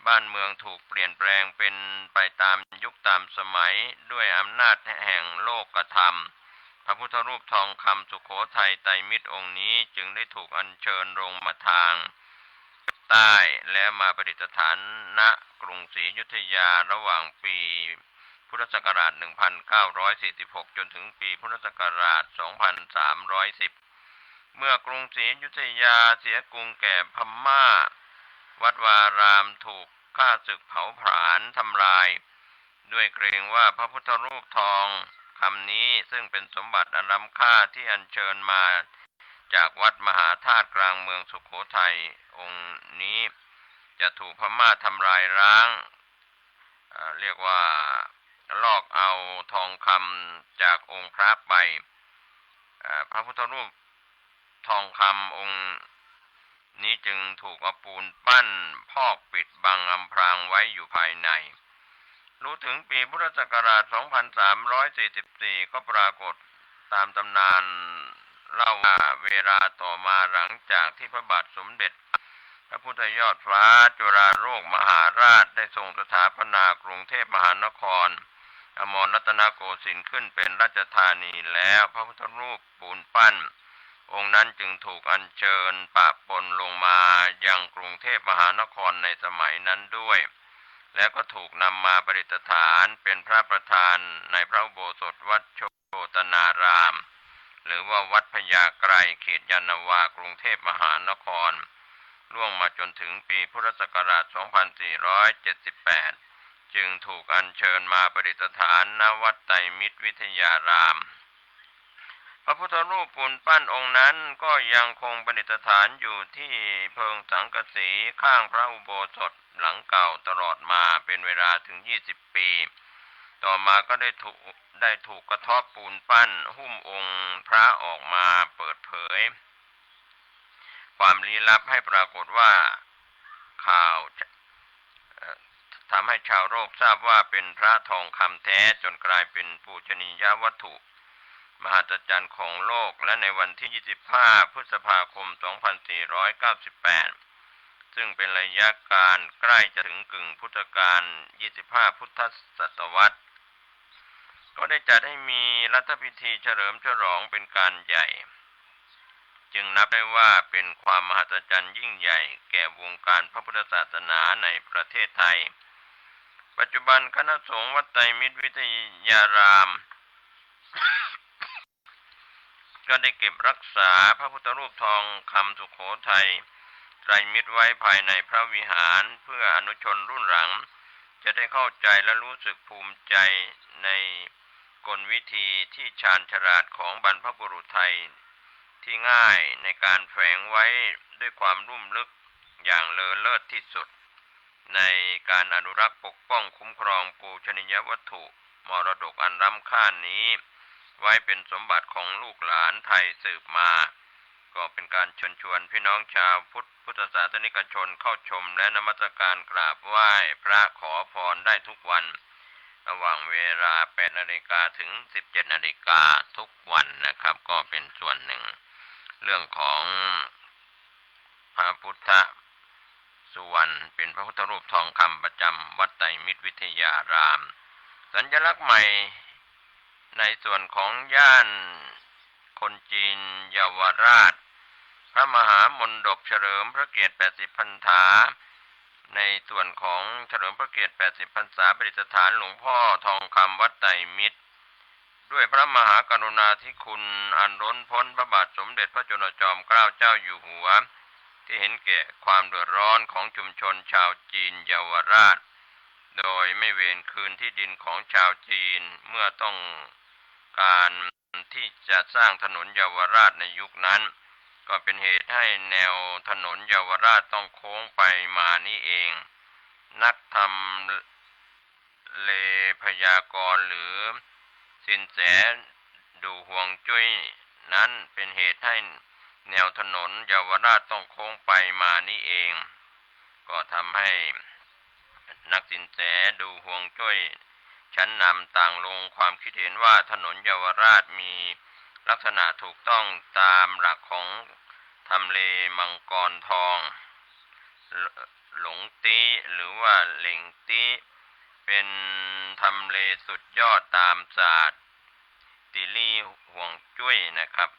บ้านเมืองถูกเปลี่ยนแปลงเป็นไปตามยุคตามสมัยด้วยอำนาจแห่งโลกธรรมพระพุทธรูปทองคำสุโขทัยไตรมิตรองค์นี้จึงได้ถูกอัญเชิญลงมาทางใต้และมาประดิษฐานณกรุงศรีอยุธยาระหว่างปีพุทธศักราช 1946 จนถึงปีพุทธศักราช 2310 เมื่อกรุงศรีอยุธยาเสียกรุงแก่พม่าวัดวารามถูกฆ่าศึกเผาผลาญทำลายด้วยเกรงว่าพระพุทธรูปทองคำนี้ซึ่งเป็นสมบัติอันล้ำค่าที่อัญเชิญมาจากวัดมหาธาตุกลางเมืองสุโขทัยองค์นี้จะถูกพม่าทำลายล้างเรียกว่าลอกเอาทองคำจากองค์พระไปพระพุทธรูปทองคำองค์นี้จึงถูกเอาปูนปั้นพอกปิดบังอำพรางไว้อยู่ภายในรู้ถึงปีพุทธศักราช 2344 ก็ปรากฏตามตำนานเล่าว่าเวลาต่อมาหลังจากที่พระบาทสมเด็จพระพุทธยอดฟ้าจุฬาโลกมหาราชได้ทรงสถาปนากรุงเทพมหานครอมรรัตนโกสินทร์ขึ้นเป็นราชธานีแล้วพระพุทธรูปปูนปั้นองค์นั้นจึงถูกอัญเชิญปะปนลงมายังกรุงเทพมหานครในสมัยนั้นด้วยและก็ถูกนำมาประดิษฐานเป็นพระประธานในพระอุโบสถวัดโชตนารามหรือว่าวัดพญาไกรเขตยานนาวากรุงเทพมหานครล่วงมาจนถึงปีพุทธศักราช 2478 จึงถูกอัญเชิญมาประดิษฐานณวัดไตรมิตรวิทยารามพระพุทธรูปปูนปั้นองค์นั้นก็ยังคงประดิษฐานอยู่ที่เพิงสังกะสีข้างพระอุโบสถหลังเก่าตลอดมาเป็นเวลาถึง20 ปีต่อมาก็ได้ถูกกระทบปูนปั้นหุ้มองค์พระออกมาเปิดเผยความลี้ลับให้ปรากฏว่าข่าวทำให้ชาวโลกทราบว่าเป็นพระทองคำแท้จนกลายเป็นปูชนียวัตถุมหัศจรรย์ของโลกและในวันที่ 25 พฤษภาคม 2498 ซึ่งเป็นระยะการใกล้จะถึงกึ่งพุทธกาล 25 พุทธศตวรรษก็ได้จัดให้มีรัฐพิธีเฉลิมฉลองเป็นการใหญ่จึงนับได้ว่าเป็นความมหัศจรรย์ยิ่งใหญ่แก่วงการพระพุทธศาสนาในประเทศไทย ปัจจุบันคณะสงฆ์วัดไตรมิตรวิทยารามก็ได้เก็บรักษาพระพุทธรูปทองคำสุโขทัยไตรมิตรไว้ภายในพระวิหารเพื่ออนุชนรุ่นหลังจะได้เข้าใจและรู้สึกภูมิใจในกลวิธีที่ชาญฉลาดของบรรพบุรุษไทยที่ง่ายในการแฝงไว้ด้วยความลุ่มลึกอย่างเลอเลิศที่สุดในการอนุรักษ์ปกป้องคุ้มครองปูชนียวัตถุมรดกอันล้ำค่านี้ไว้เป็นสมบัติของลูกหลานไทยสืบมาก็เป็นการเชิญชวนพี่น้องชาวพุทธศาสนิกชนเข้าชมและนมัสการกราบไหว้พระขอพรได้ทุกวันระหว่างเวลา 8 นาฬิกาถึง 17 นาฬิกาทุกวันนะครับก็เป็นส่วนหนึ่งเรื่องของพระพุทธสุวรรณเป็นพระพุทธรูปทองคำประจำวัดไตรมิตรวิทยารามสัญลักษณ์ใหม่ในส่วนของย่านคนจีนเยาวราชพระมหามณฑปเฉลิมพระเกียรติ 80 พรรษาในส่วนของเฉลิมพระเกียรติ 80 พรรษาประดิษฐานหลวงพ่อทองคำวัดไตรมิตรด้วยพระมหากรุณาธิคุณอันล้นพ้นพระบาทสมเด็จพระจุลจอมเกล้าเจ้าอยู่หัวที่เห็นแก่ความเดือดร้อนของชุมชนชาวจีนเยาวราชโดยไม่เวรคืนที่ดินของชาวจีนเมื่อต้องการที่จะสร้างถนนเยาวราชในยุคนั้นก็เป็นเหตุให้แนวถนนเยาวราชต้องโค้งไปมานี่เองนักทำเลพยากรณ์หรือสินแสดูห่วงจุ้ยนั้นเป็นเหตุให้แนวถนนเยาวราชต้องโค้งไปมานี่เองก็ทำให้นักสินแสดูห่วงจุ้ยชั้นนำต่างลงความคิดเห็นว่าถนนเยาวราชมีลักษณะถูกต้องตามหลักของทำเลมังกรทองหลงตี้หรือว่าเหล่งตี้เป็นทำเลสุดยอดตามศาสตร์ติลี่ห่วงจุ้ยนะครับ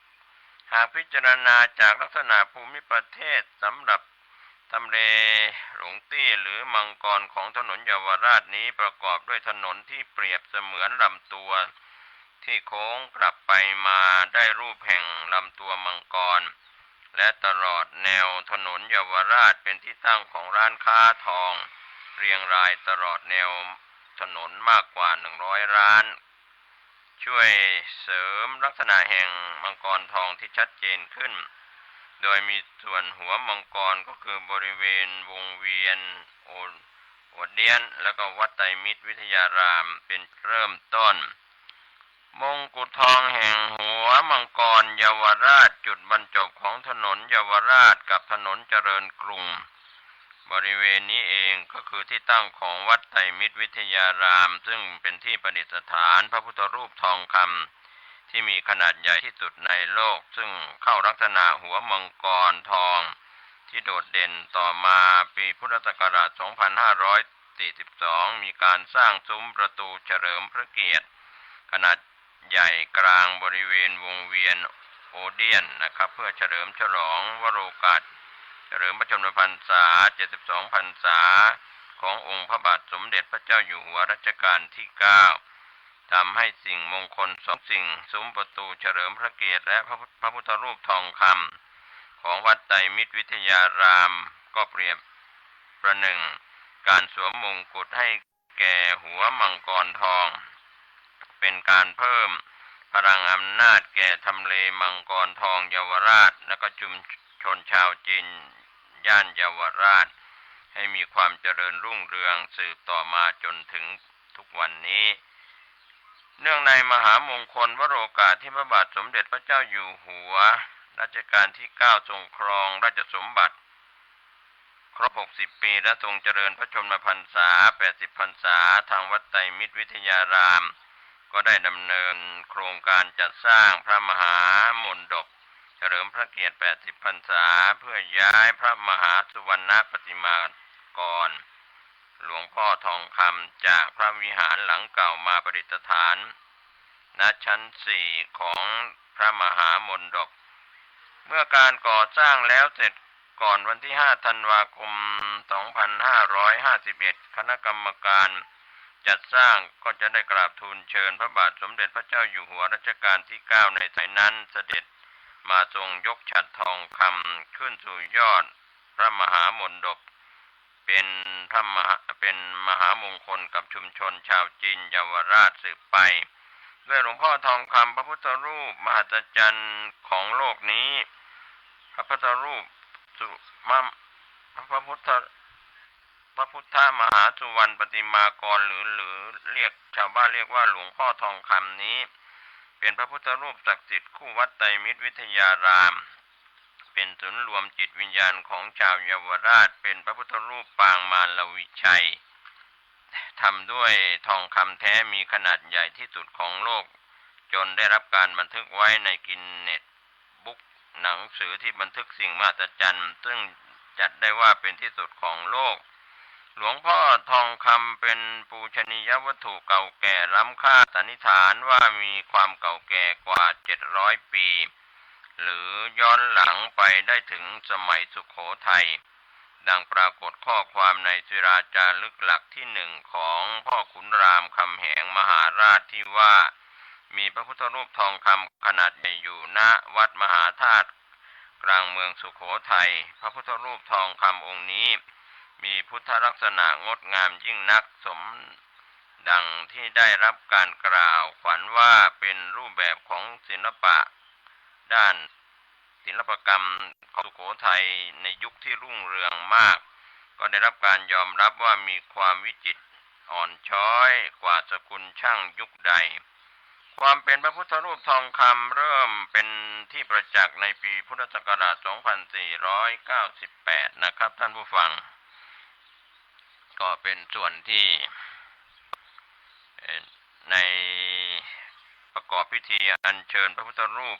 หากพิจารณาจากลักษณะภูมิประเทศสำหรับทำเลหลงตี้หรือมังกรของถนนเยาวราชนี้ประกอบด้วยถนนที่เปรียบเสมือนลำตัวที่โค้งกลับไปมาได้รูปแห่งลำตัวมังกรและตลอดแนวถนนเยาวราชเป็นที่ตั้งของร้านค้าทองเรียงรายตลอดแนวถนนมากกว่า100ร้านช่วยเสริมลักษณะแห่งมังกรทองที่ชัดเจนขึ้นโดยมีส่วนหัวมังกรก็คือบริเวณวงเวียนโอเดียนแล้วก็วัดไตรมิตรวิทยารามเป็นเริ่มต้นมงกุฎทองแห่งหัวมังกรเยาวราชจุดบรรจบของถนนเยาวราชกับถนนเจริญกรุงบริเวณนี้เองก็คือที่ตั้งของวัดไตรมิตรวิทยารามซึ่งเป็นที่ประดิษฐานพระพุทธรูปทองคำที่มีขนาดใหญ่ที่สุดในโลกซึ่งเข้าลักษณะหัวมังกรทองที่โดดเด่นต่อมาปีพุทธศักราช 2542 มีการสร้างซุ้มประตูเฉลิมพระเกียรติขนาดใหญ่กลางบริเวณวงเวียนโอเดียนนะครับเพื่อเฉลิมฉลองวโรกาสเฉลิมพระชนมพรรษา 72 พรรษาขององค์พระบาทสมเด็จพระเจ้าอยู่หัวรัชกาลที่ 9ทำให้สิ่งมงคล2 สิ่งซุ้มประตูเฉลิมพระเกียรติและพระพุทธรูปทองคำของวัดไตรมิตรวิทยารามก็เปรียบประหนึ่งการสวมมงกุฎให้แก่หัวมังกรทองเป็นการเพิ่มพลังอำนาจแก่ทำเลมังกรทองเยาวราชและก็ชุมชนชาวจีนย่านเยาวราชให้มีความเจริญรุ่งเรืองสืบต่อมาจนถึงทุกวันนี้เนื่องในมหามงคลวโรกาสที่พระบาทสมเด็จพระเจ้าอยู่หัวรัชกาลที่ 9ทรงครองราชสมบัติครบ 60 ปีและทรงเจริญพระชนมพรรษา 80 พรรษาทางวัดไตรมิตรวิทยารามก็ได้ดำเนินโครงการจัดสร้างพระมหามณฑปเฉลิมพระเกียรติ 80 พรรษาเพื่อย้ายพระมหาสุวรรณประติมากรหลวงพ่อทองคำจากพระวิหารหลังเก่ามาประดิษฐานณชั้น 4 ของพระมหามณฑปเมื่อการก่อสร้างแล้วเสร็จก่อนวันที่ 5 ธันวาคม 2551 คณะกรรมการ จัดสร้างก็จะได้กราบทูลเชิญพระบาทสมเด็จพระเจ้าอยู่หัวรัชกาลที่9ในสมัยนั้นเสด็จมาทรงยกฉัตรทองคำขึ้นสู่ยอดพระมหามณฑปเป็นมหามงคลกับชุมชนชาวจีนเยาวราชสืบไปด้วยหลวงพ่อทองคำพระพุทธรูปมหัศจรรย์ของโลกนี้พระพุทธรูปพระพุทธมหาสุวรรณปฏิมากรหรือเรียกชาวบ้านเรียกว่าหลวงพ่อทองคำนี้เป็นพระพุทธรูปศักดิ์สิทธิ์คู่วัดไตรมิตรวิทยารามเป็นศูนย์รวมจิตวิญญาณของชาวเยาวราชเป็นพระพุทธรูปปางมารวิชัยทำด้วยทองคำแท้มีขนาดใหญ่ที่สุดของโลกจนได้รับการบันทึกไว้ในกินเน็ตบุ๊กหนังสือที่บันทึกสิ่งมหัศจรรย์ซึ่งจัดได้ว่าเป็นที่สุดของโลกหลวงพ่อทองคำเป็นปูชนียวัตถุเก่าแก่ล้ำค่าสันนิษฐานว่ามีความเก่าแก่กว่า700ปีหรือย้อนหลังไปได้ถึงสมัยสุโขทัยดังปรากฏข้อความในศิราจารึกหลักที่1ของพ่อขุนรามคำแหงมหาราชที่ว่ามีพระพุทธรูปทองคำขนาดใหญ่อยู่ณวัดมหาธาตุกลางเมืองสุโขทัยพระพุทธรูปทองคำองค์นี้มีพุทธลักษณะงดงามยิ่งนักสมดังที่ได้รับการกล่าวขวัญว่าเป็นรูปแบบของศิลปะด้านศิลปกรรมของสุโขทัยในยุคที่รุ่งเรืองมากก็ได้รับการยอมรับว่ามีความวิจิตรอ่อนช้อยกว่าสกุลช่างยุคใดความเป็นพระพุทธรูปทองคำเริ่มเป็นที่ประจักษ์ในปีพุทธศักราช 2498 นะครับท่านผู้ฟังก็เป็นส่วนที่ในประกอบพิธีอัญเชิญพระพุทธรูป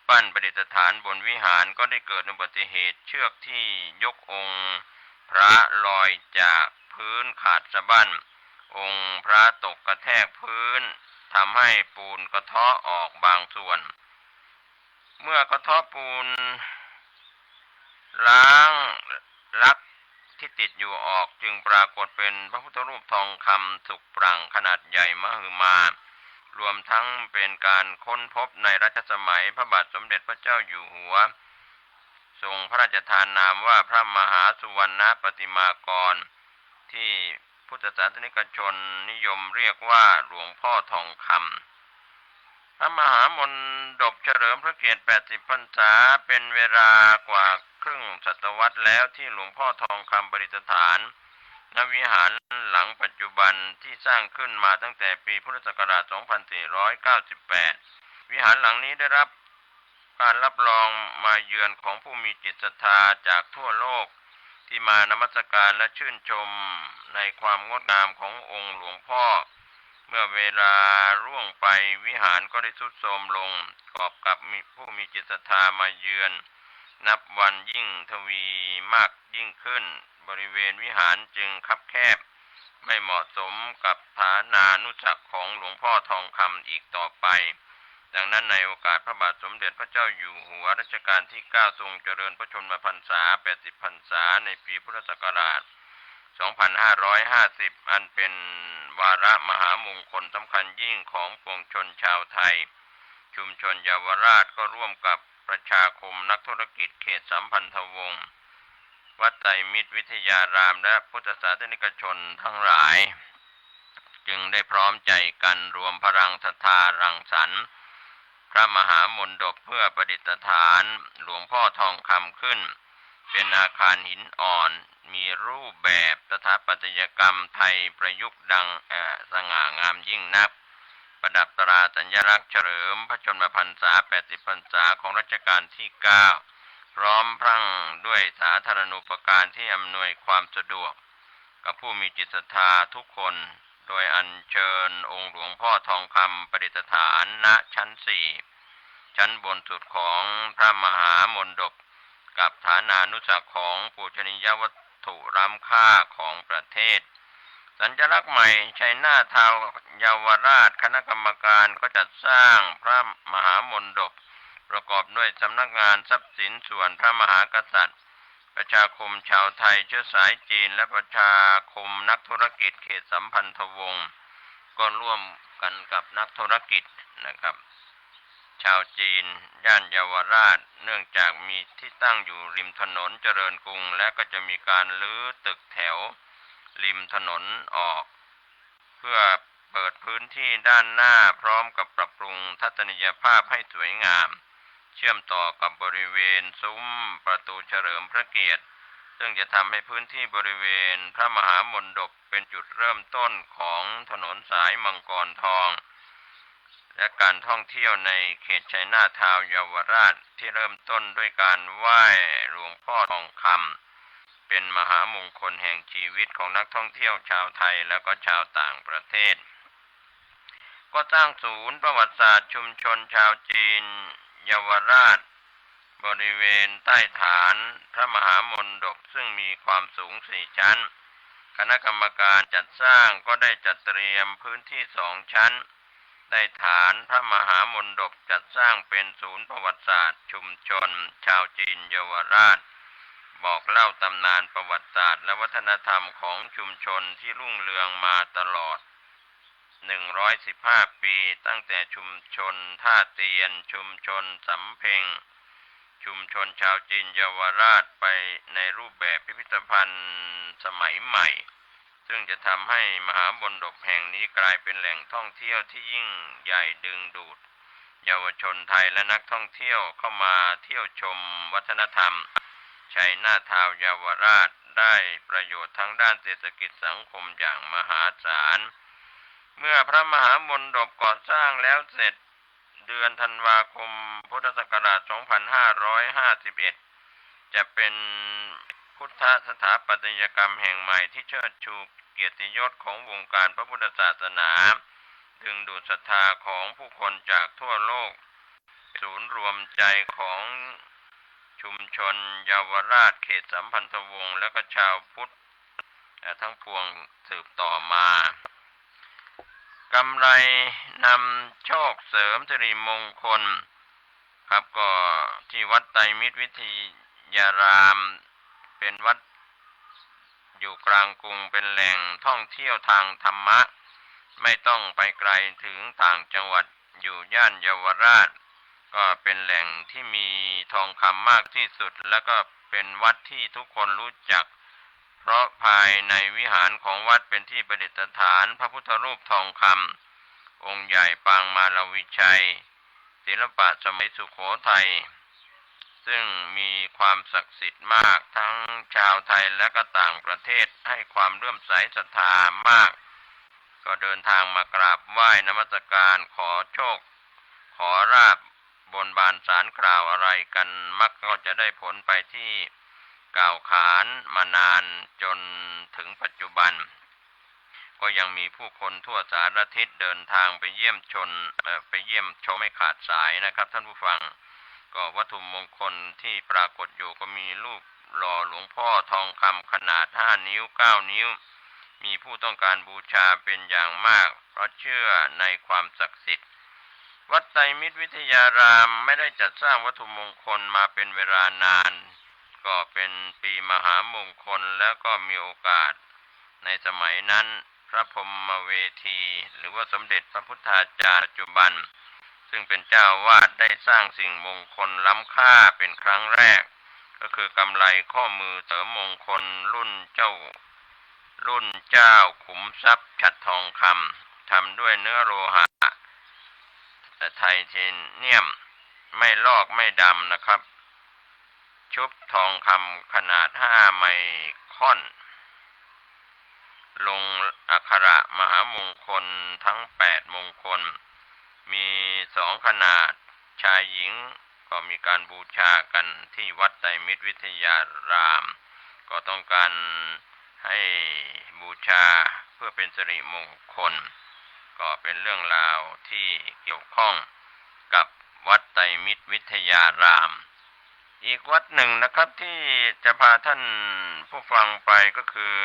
ปั้นประดิษฐานบนวิหารก็ได้เกิดอุบัติเหตุเชือกที่ยกองค์พระลอยจากพื้นขาดสะบั้นองค์พระตกกระแทกพื้นทำให้ปูนกระเทาะออกบางส่วนเมื่อกระเทาะปูนล้างลักที่ติดอยู่ออกจึงปรากฏเป็นพระพุทธรูปทองคำสุกปรั่งขนาดใหญ่มหึมารวมทั้งเป็นการค้นพบในรัชสมัยพระบาทสมเด็จพระเจ้าอยู่หัวทรงพระราชทานนามว่าพระมหาสุวรรณปฏิมากรที่พุทธศาสนิกชนนิยมเรียกว่าหลวงพ่อทองคำพระมหามณฑปเฉลิมพระเกียรติ80 พรรษาเป็นเวลากว่าครึ่งศตวรรษแล้วที่หลวงพ่อทองคำประดิษฐานณวิหารหลังปัจจุบันที่สร้างขึ้นมาตั้งแต่ปีพุทธศักราช 2498 วิหารหลังนี้ได้รับการรับรองมาเยือนของผู้มีจิตศรัทธาจากทั่วโลกที่มานมัสการและชื่นชมในความงดงามขององค์หลวงพ่อเมื่อเวลาล่วงไปวิหารก็ได้ทรุดโทรมลงกอบกับผู้มีจิตศรัทธามาเยือนนับวันยิ่งทวีมากยิ่งขึ้นบริเวณวิหารจึงคับแคบไม่เหมาะสมกับฐานานุจักรของหลวงพ่อทองคำอีกต่อไปดังนั้นในโอกาสพระบาทสมเด็จพระเจ้าอยู่หัวรัชกาลที่9ทรงเจริญพระชนมพรรษา80 พรรษาในปีพุทธศักราช 2550 อันเป็นวาระมหามงคลสำคัญยิ่งของปวงชนชาวไทยชุมชนเยาวราชก็ร่วมกับประชาคมนักธุรกิจเขตสัมพันธวงศ์วัดไตรมิตรวิทยารามและพุทธศาสนิกชนทั้งหลายจึงได้พร้อมใจกันรวมพลังศรัทธารังสรรค์พระมหามณฑปเพื่อประดิษฐานหลวงพ่อทองคำขึ้นเป็นอาคารหินอ่อนมีรูปแบบสถาปัตยกรรมไทยประยุกต์ดังสง่างามยิ่งนักประดับตราสัญลักษณ์เฉลิมพระชนมพรรษา80 พรรษาของรัชกาลที่9พร้อมพรั่งด้วยสาธารณูปการที่อำนวยความสะดวกกับผู้มีจิตศรัทธาทุกคนโดยอัญเชิญองค์หลวงพ่อทองคำประดิษฐานณชั้น4ชั้นบนสุดของพระมหามณฑปกับฐานานุจักรของปูชนียวัตถุล้ำค่าของประเทศสัญลักษณ์ใหม่ชัยนาทาวน์เยาวราชคณะกรรมการก็จัดสร้างพระมหามณฑปประกอบด้วยสำนักงานทรัพย์สินส่วนพระมหากษัตริย์ ประชาคมชาวไทยเชื้อสายจีนและประชาคมนักธุรกิจเขตสัมพันธวงศ์ก็ร่วมกันกับนักธุรกิจนะครับชาวจีนย่านเยาวราชเนื่องจากมีที่ตั้งอยู่ริมถนนเจริญกรุงและก็จะมีการรื้อตึกแถวริมถนนออกเพื่อเปิดพื้นที่ด้านหน้าพร้อมกับปรับปรุงทัศนียภาพให้สวยงามเชื่อมต่อกับบริเวณซุ้มประตูเฉลิมพระเกียรติซึ่งจะทำให้พื้นที่บริเวณพระมหามณฑปเป็นจุดเริ่มต้นของถนนสายมังกรทองและการท่องเที่ยวในเขตชัยนาทาวน์เยาวราชที่เริ่มต้นด้วยการไหว้หลวงพ่อทองคำเป็นมหามงคลแห่งชีวิตของนักท่องเที่ยวชาวไทยและก็ชาวต่างประเทศก็สร้างศูนย์ประวัติศาสตร์ชุมชนชาวจีนเยาวราชบริเวณใต้ฐานพระมหามณฑปซึ่งมีความสูง4 ชั้นคณะกรรมการจัดสร้างก็ได้จัดเตรียมพื้นที่2 ชั้นได้ฐานพระมหามณฑปจัดสร้างเป็นศูนย์ประวัติศาสตร์ชุมชนชาวจีนเยาวราชบอกเล่าตำนานประวัติศาสตร์และวัฒนธรรมของชุมชนที่รุ่งเรืองมาตลอด115 ปีตั้งแต่ชุมชนท่าเตียนชุมชนสำเพ็งชุมชนชาวจีนเยาวราชไปในรูปแบบพิพิธภัณฑ์สมัยใหม่ซึ่งจะทำให้มหามณฑปแห่งนี้กลายเป็นแหล่งท่องเที่ยวที่ยิ่งใหญ่ดึงดูดเยาวชนไทยและนักท่องเที่ยวเข้ามาเที่ยวชมวัฒนธรรมชัยนาทาวน์เยาวราชได้ประโยชน์ทั้งด้านเศรษฐกิจสังคมอย่างมหาศาลเมื่อพระมหามณฑปก่อสร้างแล้วเสร็จเดือนธันวาคมพุทธศักราช 2551 จะเป็นพุทธสถาปัตยกรรมแห่งใหม่ที่เชิดชูเกียรติยศของวงการพระพุทธศาสนาดึงดูดศรัทธาของผู้คนจากทั่วโลกศูนย์รวมใจของชุมชนเยาวราชเขตสัมพันธวงศ์และก็ชาวพุทธทั้งปวงสืบต่อมากำไรนำโชคเสริมสิริมงคลครับก็ที่วัดไตรมิตรวิทยารามเป็นวัดอยู่กลางกรุงเป็นแหล่งท่องเที่ยวทางธรรมะไม่ต้องไปไกลถึงต่างจังหวัดอยู่ย่านเยาวราชก็เป็นแหล่งที่มีทองคำมากที่สุดและก็เป็นวัดที่ทุกคนรู้จักเพราะภายในวิหารของวัดเป็นที่ประดิษฐานพระพุทธรูปทองคำองค์ใหญ่ปางมาลวิชัยศิลปะสมัยสุโขทัยซึ่งมีความศักดิ์สิทธิ์มากทั้งชาวไทยและก็ต่างประเทศให้ความเลื่อมใสศรัทธามากก็เดินทางมากราบไหว้นมัสการขอโชคขอราภบนบานศาลกล่าวอะไรกันมักก็จะได้ผลไปที่กล่าวขานมานานจนถึงปัจจุบันก็ยังมีผู้คนทั่วสารทิศเดินทางไปเยี่ยมชมไม่ขาดสายนะครับท่านผู้ฟังก็วัตถุมงคลที่ปรากฏอยู่ก็มีรูปหล่อหลวงพ่อทองคำขนาด5 นิ้ว 9 นิ้วมีผู้ต้องการบูชาเป็นอย่างมากเพราะเชื่อในความศักดิ์สิทธิ์วัดไตรมิตรวิทยารามไม่ได้จัดสร้างวัตถุมงคลมาเป็นเวลานานก็เป็นปีมหามงคลแล้วก็มีโอกาสในสมัยนั้นพระพรหมเวทีหรือว่าสมเด็จพระพุทธาจารย์ปัจจุบันซึ่งเป็นเจ้าวาดได้สร้างสิ่งมงคลล้ำค่าเป็นครั้งแรกก็คือกำไลข้อมือเสริมมงคลรุ่นเจ้าขุมทรัพย์ฉัตรทองคำทำด้วยเนื้อโลหะไทเทเนียมไม่ลอกไม่ดำนะครับชุบทองคำขนาด5 ไมครอนลงอักขระมหามงคลทั้ง8 มงคลมี2 ขนาดชายหญิงก็มีการบูชากันที่วัดไตรมิตรวิทยารามก็ต้องการให้บูชาเพื่อเป็นสิริมงคลก็เป็นเรื่องราวที่เกี่ยวข้องกับวัดไตรมิตรวิทยารามอีกวัดหนึ่งนะครับที่จะพาท่านผู้ฟังไปก็คือ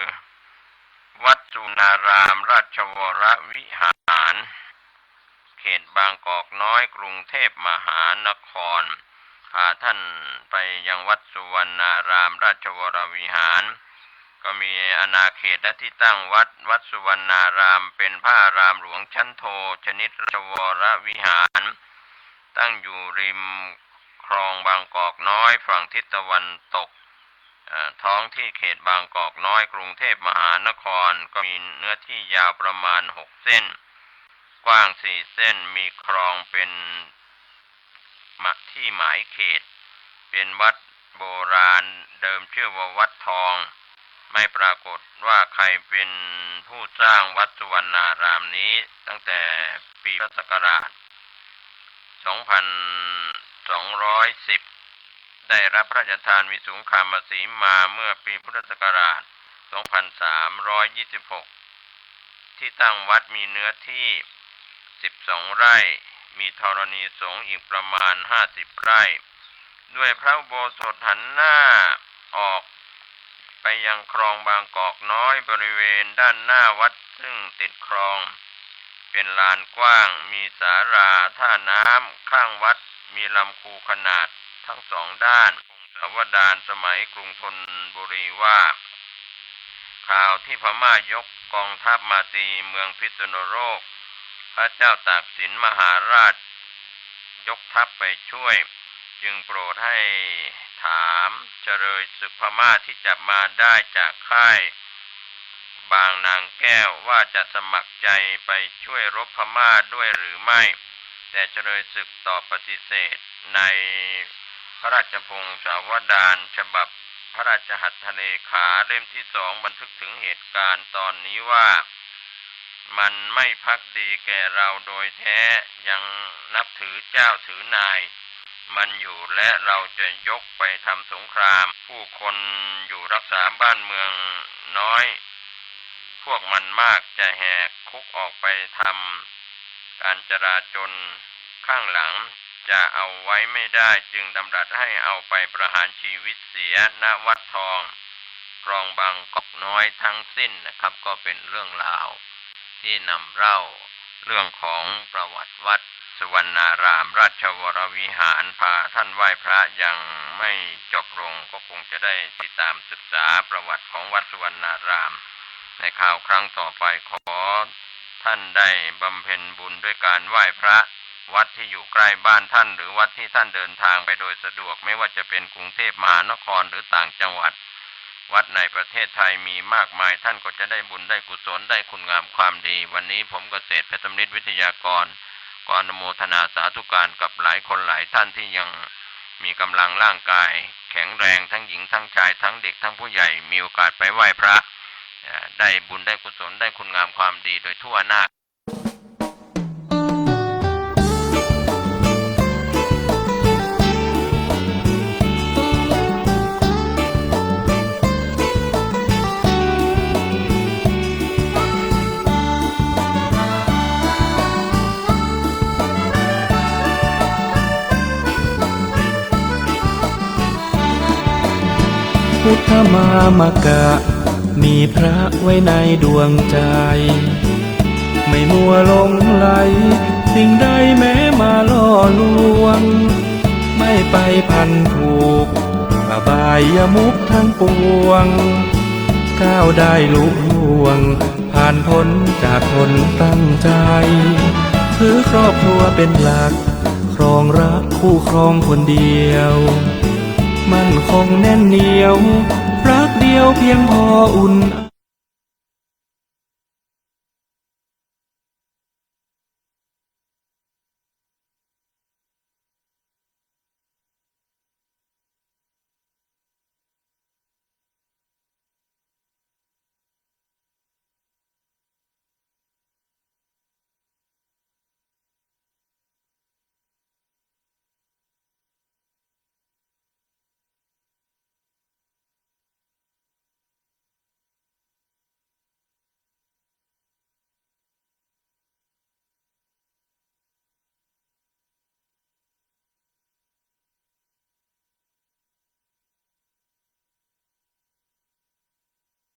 วัดสุนารามราชวรวิหารเขตบางกอกน้อยกรุงเทพมหานคร พาท่านไปยังวัดสุวรรณารามราชวรวิหารก็มีอาณาเขตและที่ตั้งวัดสุวรรณารามเป็นพระอารามหลวงชั้นโทชนิดราชวรวิหารตั้งอยู่ริมคลองบางกอกน้อยฝั่งทิศตะวันตกท้องที่เขตบางกอกน้อยกรุงเทพมหานครก็มีเนื้อที่ยาวประมาณ6 เส้นกว้าง4 เส้นมีคลองเป็นที่หมายเขตเป็นวัดโบราณเดิมชื่อว่าวัดทองไม่ปรากฏว่าใครเป็นผู้สร้างวัดสุวรรณารามนี้ตั้งแต่ปีพุทธศักราช 2210 ได้รับพระราชทานวิสุงคามสีมาเมื่อปีพุทธศักราช 2326 ที่ตั้งวัดมีเนื้อที่ 12 ไร่มีธรณีสงฆ์อีกประมาณ 50 ไร่ด้วยพระอุโบสถหันหน้าออกไปยังคลองบางกอกน้อยบริเวณด้านหน้าวัดซึ่งติดคลองเป็นลานกว้างมีศาลาท่าน้ำข้างวัดมีลำคูขนาดทั้งสองด้านสาวดารสมัยกรุงธนบุรีว่าข่าวที่พม่ายกกองทัพมาตีเมืองพิษณุโลกพระเจ้าตากสินมหาราชยกทัพไปช่วยจึงโปรดให้ถามเจริญศึกพม่าที่จับมาได้จากค่ายบางนางแก้วว่าจะสมัครใจไปช่วยรบพม่าด้วยหรือไม่แต่เจริญศึกตอบปฏิเสธในพระราชพงศาวดารฉบับพระราชหัตถเลขาเล่มที่2บันทึกถึงเหตุการณ์ตอนนี้ว่ามันไม่ภักดีแก่เราโดยแท้ยังนับถือเจ้าถือนายมันอยู่และเราจะยกไปทำสงครามผู้คนอยู่รักษาบ้านเมืองน้อยพวกมันมากจะแหกคุกออกไปทำการจราจรข้างหลังจะเอาไว้ไม่ได้จึงดำรัสให้เอาไปประหารชีวิตเสียณวัดทองคลองบางกอกน้อยทั้งสิ้นนะครับก็เป็นเรื่องราวที่นำเล่าเรื่องของประวัติวัดสุวรรณารามราชวรวิหารพาท่านไหว้พระยังไม่จบลงก็คงจะได้ติดตามศึกษาประวัติของวัดสุวรรณารามในข่าวครั้งต่อไปขอท่านได้บำเพ็ญบุญด้วยการไหว้พระวัดที่อยู่ใกล้บ้านท่านหรือวัดที่ท่านเดินทางไปโดยสะดวกไม่ว่าจะเป็นกรุงเทพมหานครหรือต่างจังหวัดวัดในประเทศไทยมีมากมายท่านก็จะได้บุญได้กุศลได้คุณงามความดีวันนี้ผมเกษตรเพชรสำริดวิทยากรขออนุโมทนาสาธุการกับหลายคนหลายท่านที่ยังมีกำลังร่างกายแข็งแรงทั้งหญิงทั้งชายทั้งเด็กทั้งผู้ใหญ่มีโอกาสไปไหว้พระได้บุญได้กุศลได้คุณงามความดีโดยทั่วหน้าพุทธมามกะมีพระไว้ในดวงใจไม่มัวหลงไหลสิ่งใดแม้มาล่อลวงไม่ไปพันผูกอบายมุขทั้งปวงก้าวได้ลุล่วงผ่านพ้นจากคนตั้งใจถือครอบครัวเป็นหลักครองรักคู่ครองคนเดียวมั่นคงแน่นเหนียวรักเดียวเพียงพออุ่น